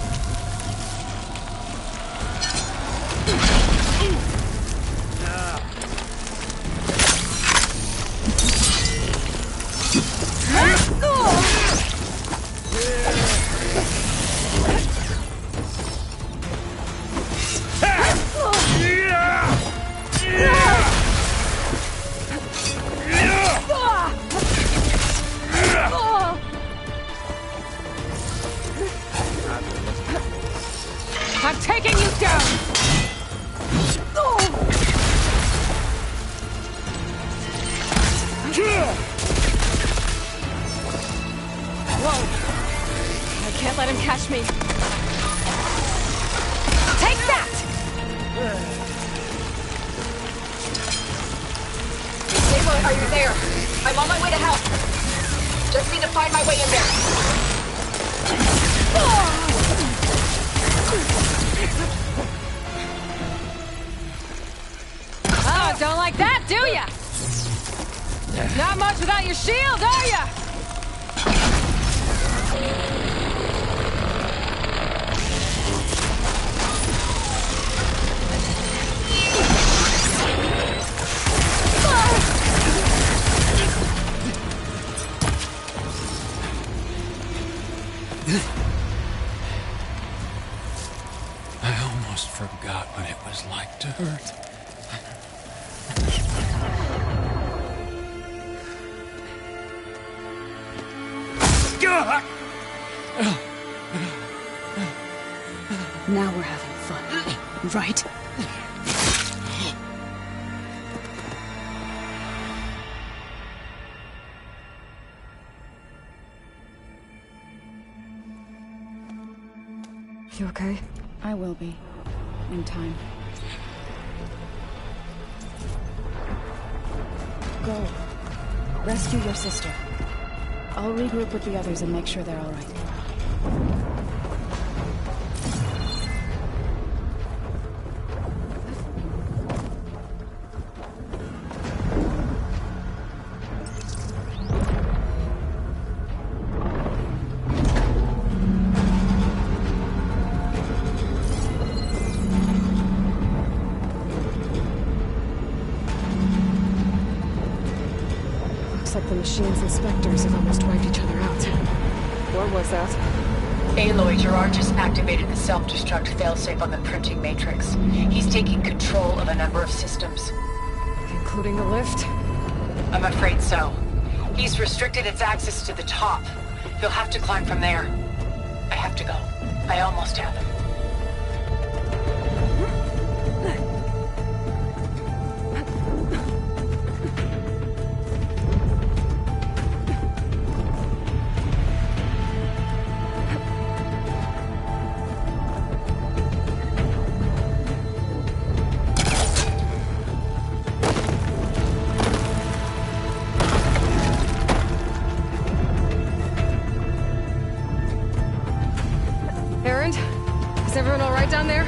Speaker 2: can't let him catch me. Take that!
Speaker 10: Aloy, are you there? I'm on my way to help. Just need to find my way in there.
Speaker 2: Oh, don't like that, do ya? Not much without your shield, are ya?
Speaker 13: I almost forgot what it was like to hurt.
Speaker 6: Now we're having fun, right?
Speaker 2: You okay?
Speaker 6: I will be. In time. Go. Rescue your sister. I'll regroup with the others and make sure they're all right.
Speaker 2: Like the machine's inspectors have almost wiped each other out. What was that?
Speaker 10: Aloy, Gerard just activated the self-destruct failsafe on the printing matrix. He's taking control of a number of systems.
Speaker 2: Including the lift?
Speaker 10: I'm afraid so. He's restricted its access to the top. You'll have to climb from there. I have to go. I almost have him.
Speaker 2: Is everyone all right down there?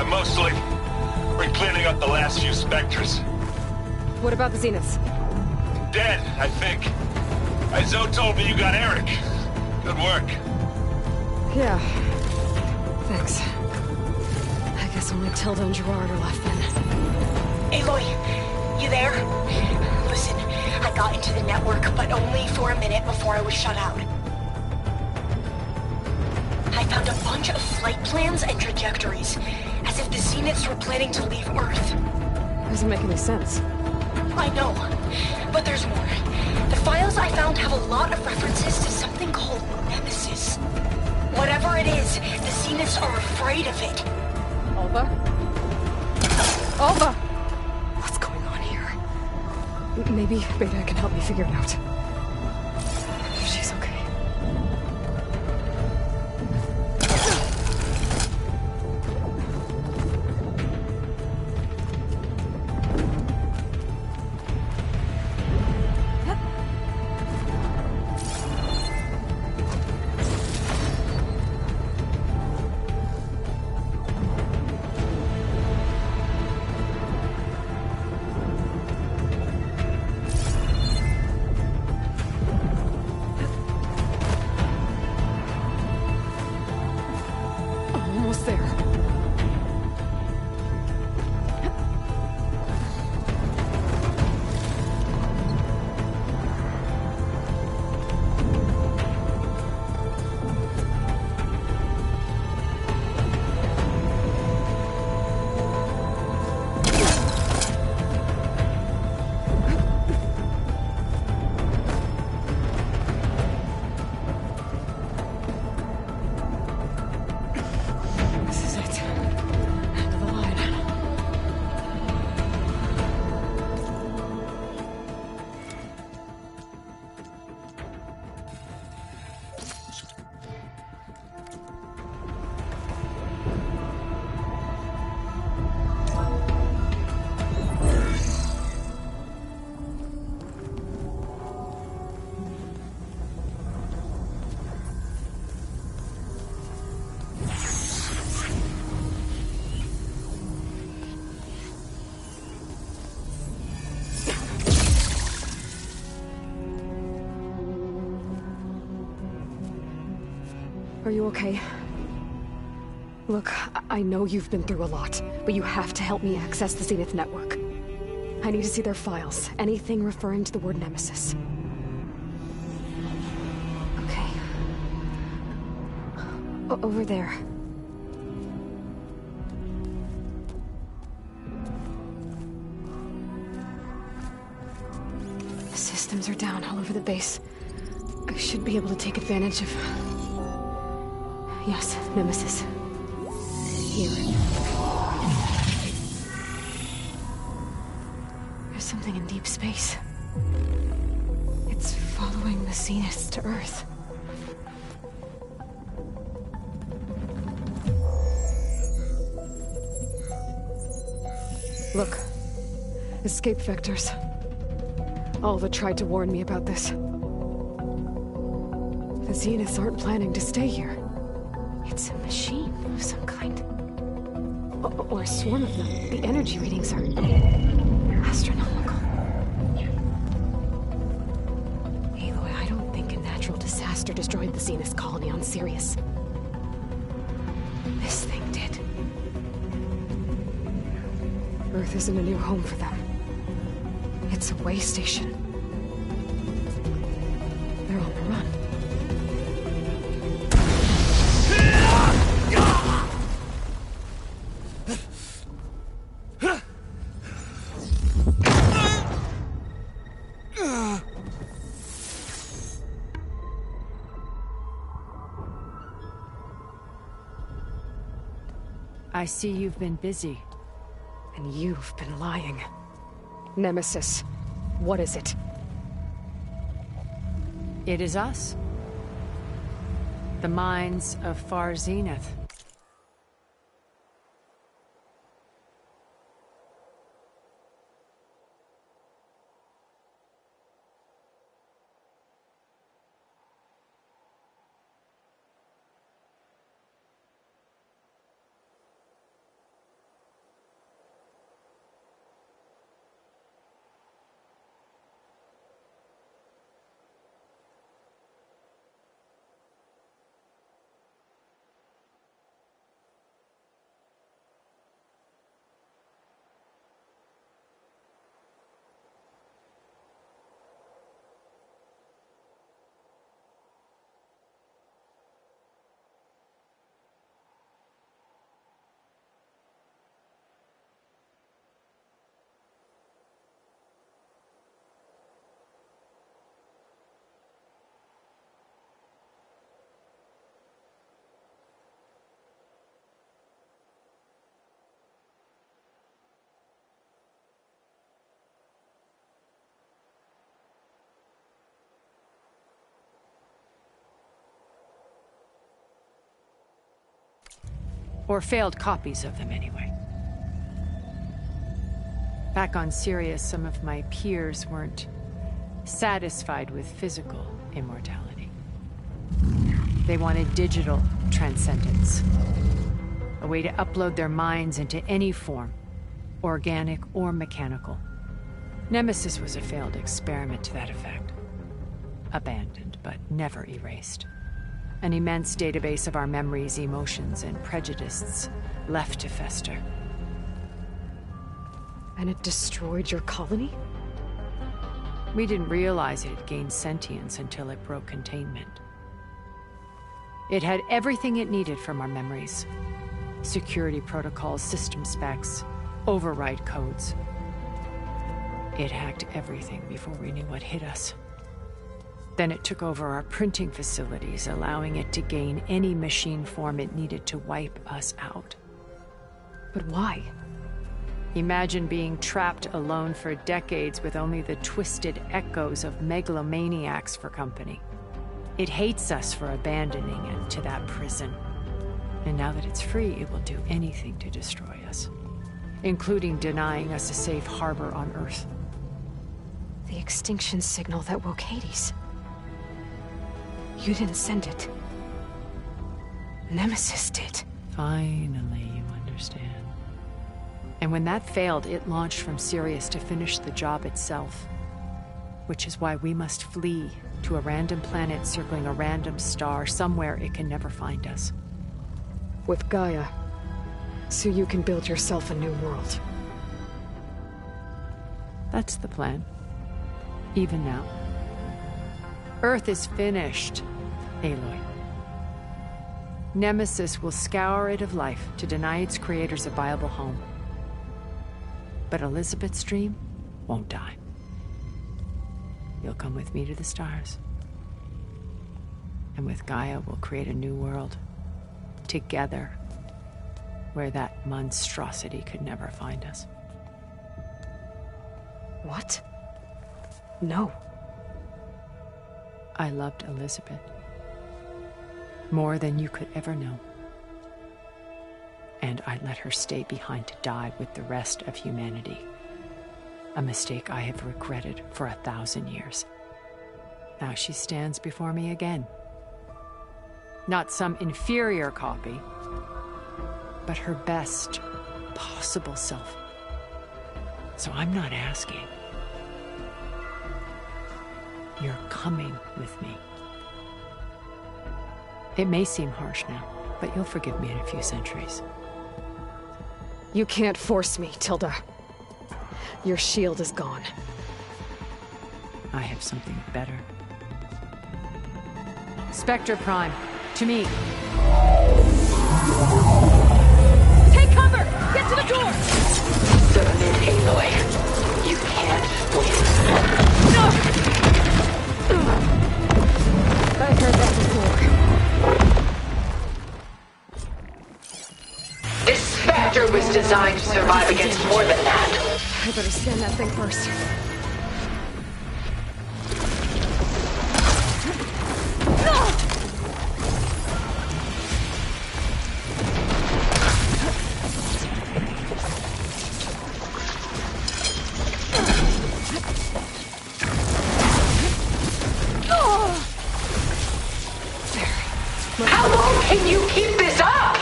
Speaker 11: Mostly. We're cleaning up the last few specters.
Speaker 2: What about the Zeniths?
Speaker 11: Dead, I think. Izo told me you got Eric. Good work.
Speaker 2: Yeah. Thanks. I guess only Tilda and Gerard are left then.
Speaker 10: Aloy, you there? Listen, I got into the network, but only for a minute before I was shut out. I found a bunch of flight plans and trajectories, as if the Zeniths were planning to leave Earth.
Speaker 2: Doesn't make any sense.
Speaker 10: I know, but there's more. The files I found have a lot of references to something called Nemesis. Whatever it is, the Zeniths are afraid of it.
Speaker 2: Alva? Alva! What's going on here? Maybe Beta can help me figure it out. She's okay. Are you okay? Look, I know you've been through a lot, but you have to help me access the Zenith network. I need to see their files. Anything referring to the word Nemesis. Okay. Over there. The systems are down all over the base. I should be able to take advantage of... Yes, Nemesis. Here. There's something in deep space. It's following the Zeniths to Earth. Look. Escape vectors. Alva tried to warn me about this. The Zeniths aren't planning to stay here. It's a machine of some kind. Or a swarm of them. The energy readings are astronomical. Aloy, I don't think a natural disaster destroyed the Zenith colony on Sirius. This thing did. Earth isn't a new home for them. It's a way station. They're on the run.
Speaker 3: I see you've been busy.
Speaker 2: And you've been lying. Nemesis, what is it?
Speaker 3: It is us. The minds of Far Zenith. Or failed copies of them, anyway. Back on Sirius, some of my peers weren't satisfied with physical immortality. They wanted digital transcendence. A way to upload their minds into any form, organic or mechanical. Nemesis was a failed experiment to that effect. Abandoned, but never erased. An immense database of our memories, emotions, and prejudices left to fester.
Speaker 2: And it destroyed your colony?
Speaker 3: We didn't realize it had gained sentience until it broke containment. It had everything it needed from our memories. Security protocols, system specs, override codes. It hacked everything before we knew what hit us. Then it took over our printing facilities, allowing it to gain any machine form it needed to wipe us out.
Speaker 2: But why?
Speaker 3: Imagine being trapped alone for decades with only the twisted echoes of megalomaniacs for company. It hates us for abandoning it to that prison. And now that it's free, it will do anything to destroy us, including denying us a safe harbor on Earth.
Speaker 2: The extinction signal that woke Hades. You didn't send it. Nemesis did.
Speaker 3: Finally, you understand. And when that failed, it launched from Sirius to finish the job itself. Which is why we must flee to a random planet circling a random star somewhere it can never find us.
Speaker 2: With Gaia, so you can build yourself a new world.
Speaker 3: That's the plan. Even now. Earth is finished, Aloy. Nemesis will scour it of life to deny its creators a viable home. But Elizabeth's dream won't die. You'll come with me to the stars. And with Gaia, we'll create a new world. Together. Where that monstrosity could never find us.
Speaker 2: What? No.
Speaker 3: I loved Elizabeth. More than you could ever know. And I let her stay behind to die with the rest of humanity. A mistake I have regretted for 1,000 years. Now she stands before me again. Not some inferior copy, but her best possible self. So I'm not asking. You're coming with me. It may seem harsh now, but you'll forgive me in a few centuries.
Speaker 2: You can't force me, Tilda. Your shield is gone.
Speaker 3: I have something better. Spectre Prime, to me.
Speaker 10: Take cover! Get to the door! Submit, Aloy. You can't win. No!
Speaker 2: I've heard that before.
Speaker 10: This Spectre was designed to survive against more than that.
Speaker 2: I better scan that thing first.
Speaker 10: How long can you keep this up?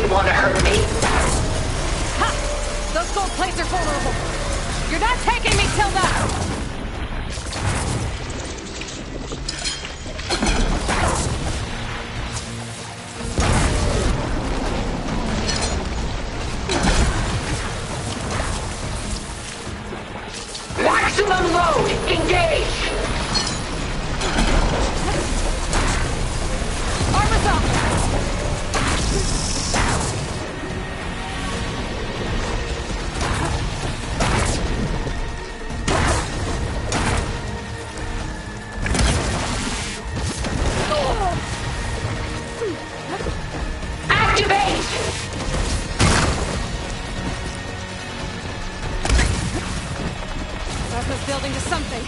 Speaker 10: Want to hurt me?
Speaker 3: Ha! Those gold plates are vulnerable. You're not taking me, Tilda!
Speaker 10: Maximum load! Engage!
Speaker 3: Armor's up! Building to something.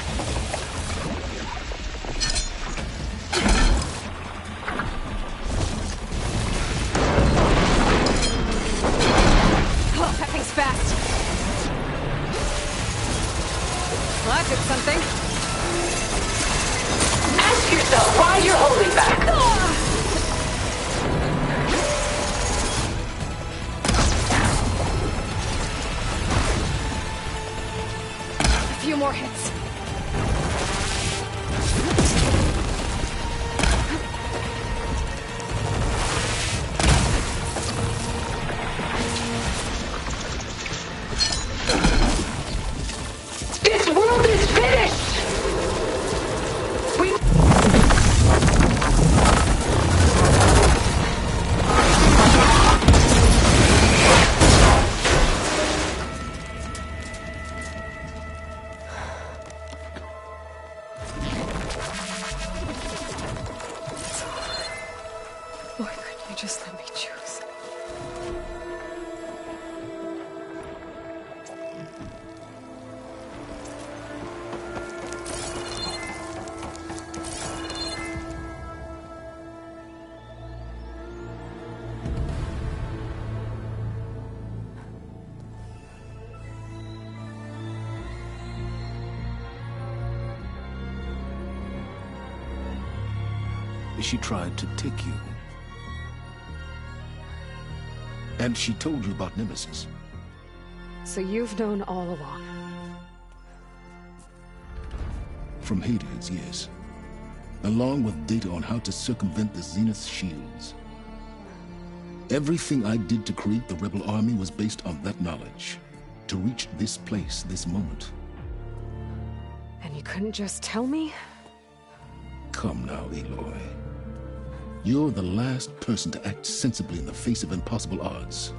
Speaker 3: Oh, that thing's fast. Well, that did something.
Speaker 10: Ask yourself why you're holding back.
Speaker 2: A few more hits.
Speaker 10: This world is finished!
Speaker 4: She tried to take you. And she told you about Nemesis.
Speaker 2: So you've known all along.
Speaker 4: From Hades, yes. Along with data on how to circumvent the Zenith's shields. Everything I did to create the rebel army was based on that knowledge. To reach this place, this moment.
Speaker 2: And you couldn't just tell me?
Speaker 4: Come now, Aloy. You're the last person to act sensibly in the face of impossible odds.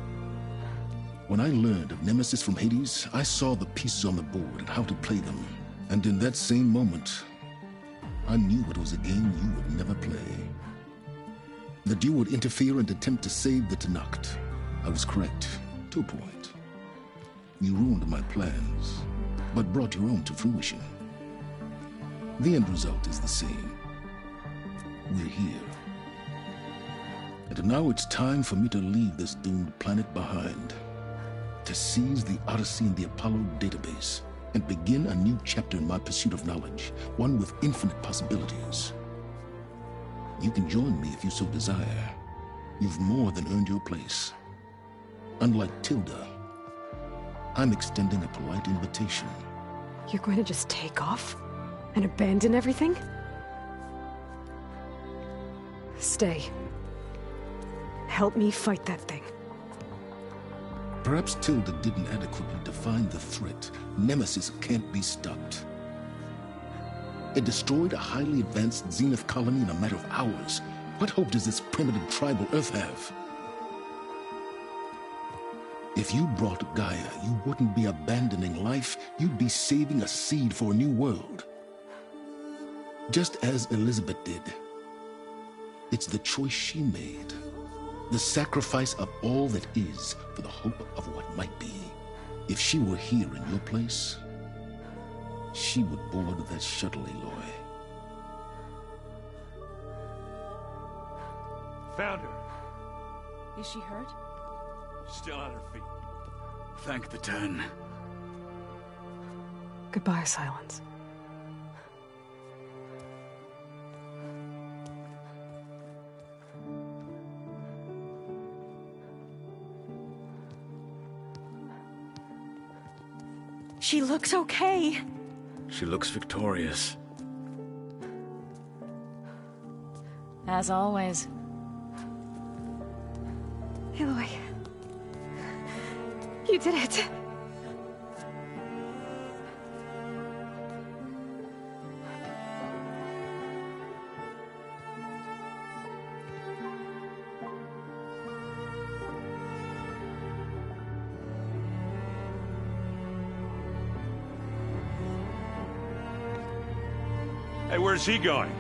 Speaker 4: When I learned of Nemesis from Hades, I saw the pieces on the board and how to play them. And in that same moment, I knew it was a game you would never play. That you would interfere and attempt to save the Tenakth. I was correct, to a point. You ruined my plans, but brought your own to fruition. The end result is the same. We're here. And now it's time for me to leave this doomed planet behind. To seize the Odyssey and the Apollo database, and begin a new chapter in my pursuit of knowledge, one with infinite possibilities. You can join me if you so desire. You've more than earned your place. Unlike Tilda, I'm extending a polite invitation.
Speaker 2: You're going to just take off? And abandon everything? Stay. Help me fight that thing.
Speaker 4: Perhaps Tilda didn't adequately define the threat. Nemesis can't be stopped. It destroyed a highly advanced Zenith colony in a matter of hours. What hope does this primitive tribal Earth have? If you brought Gaia, you wouldn't be abandoning life, you'd be saving a seed for a new world. Just as Elizabeth did. It's the choice she made. The sacrifice of all that is for the hope of what might be. If she were here in your place, she would board that shuttle, Aloy.
Speaker 1: Found her.
Speaker 6: Is she hurt?
Speaker 1: Still on her feet.
Speaker 7: Thank the Ten.
Speaker 2: Goodbye, Silence.
Speaker 5: She looks okay.
Speaker 7: She looks victorious.
Speaker 6: As always.
Speaker 2: Aloy. You did it.
Speaker 1: Hey, where's he going?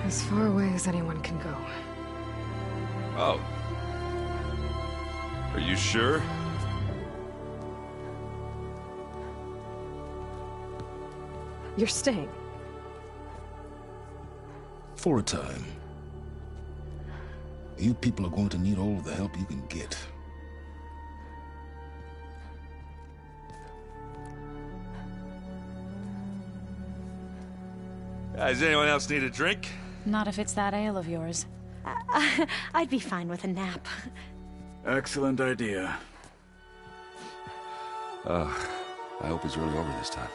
Speaker 2: As far away as anyone can go.
Speaker 1: Oh. Are you sure?
Speaker 2: You're staying.
Speaker 4: For a time. You people are going to need all the help you can get.
Speaker 1: Does anyone else need a drink?
Speaker 6: Not if it's that ale of yours.
Speaker 5: I'd be fine with a nap.
Speaker 7: Excellent idea.
Speaker 9: I hope it's really over this time.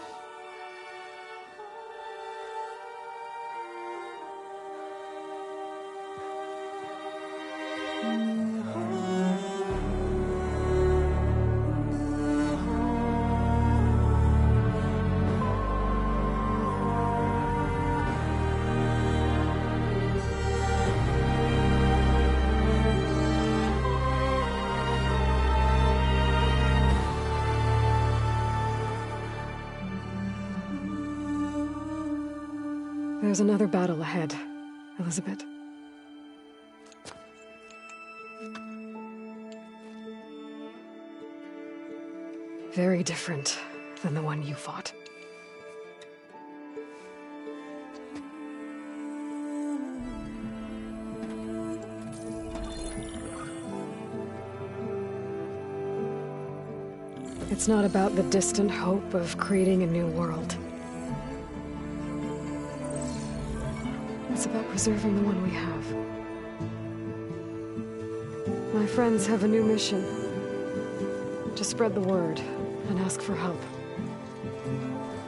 Speaker 2: There's another battle ahead, Elizabeth. Very different than the one you fought. It's not about the distant hope of creating a new world. It's about preserving the one we have. My friends have a new mission. To spread the word and ask for help.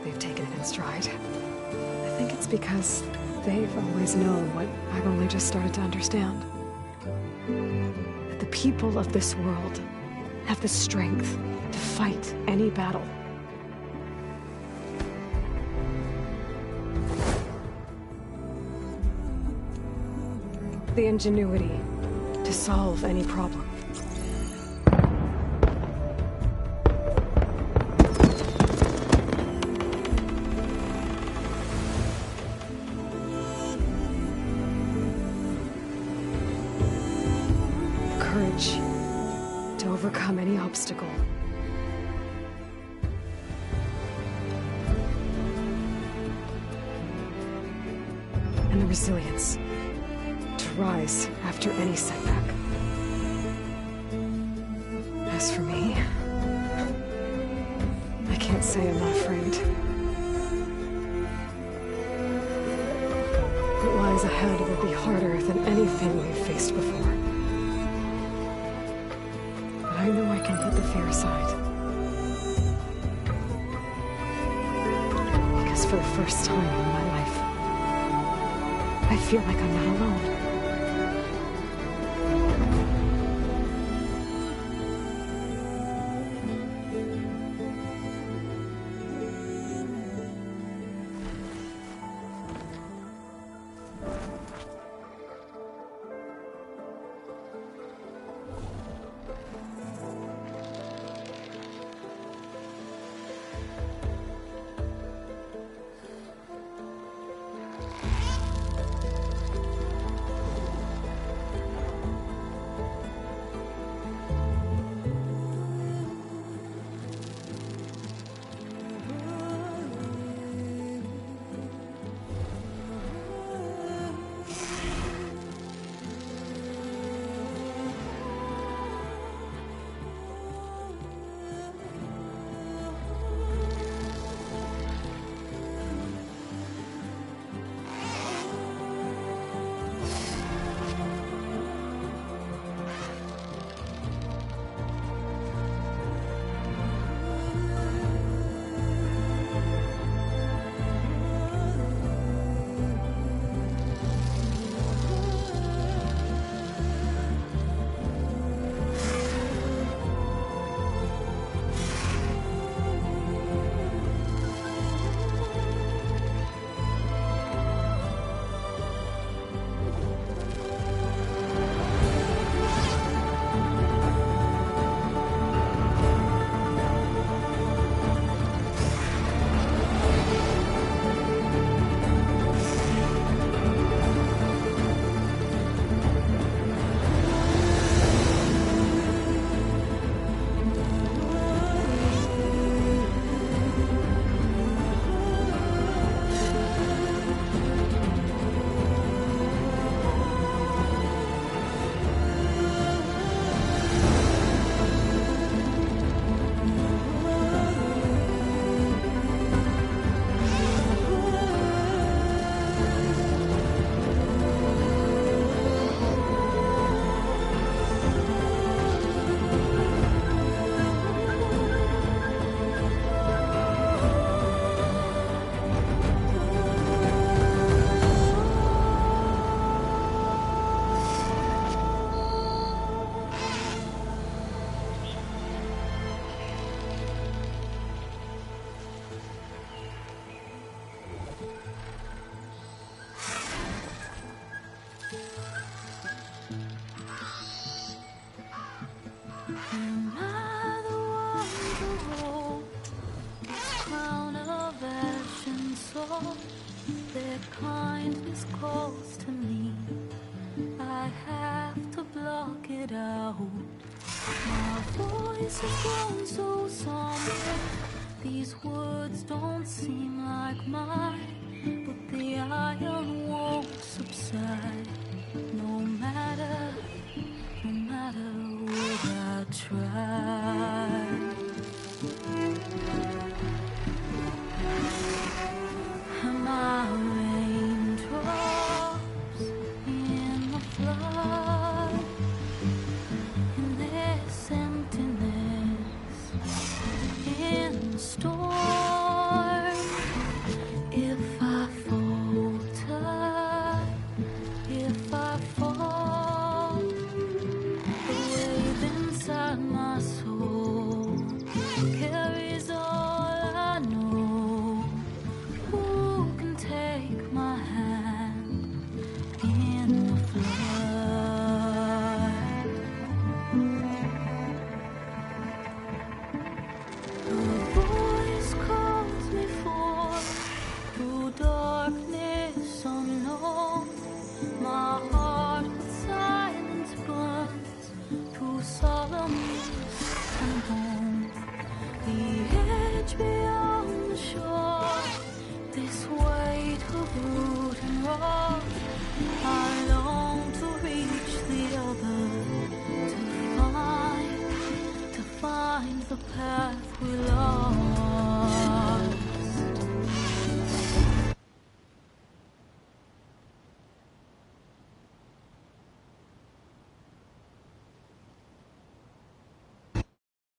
Speaker 2: They've taken it in stride. I think it's because they've always known what I've only just started to understand. That the people of this world have the strength to fight any battle. The ingenuity to solve any problem. Courage to overcome any obstacle. And the resilience to rise after any setback. As for me, I can't say I'm not afraid. What lies ahead will be harder than anything we've faced before. But I know I can put the fear aside. Because for the first time in my life, I feel like I'm not alone.
Speaker 14: has grown so somber. These words don't seem like mine, but the iron won't subside. No matter what I try. Am I raindrops in the flood? In this emptiness, in the storm. If I falter, if I fall, the wave inside my soul carries all I know. Who can take my hand in the flood? A voice calls me forth through darkness unknown. My heart with silence burns through solemnness and home. The edge beyond the shore, this weight of root and rock. I long to reach the other, to find the path we lost.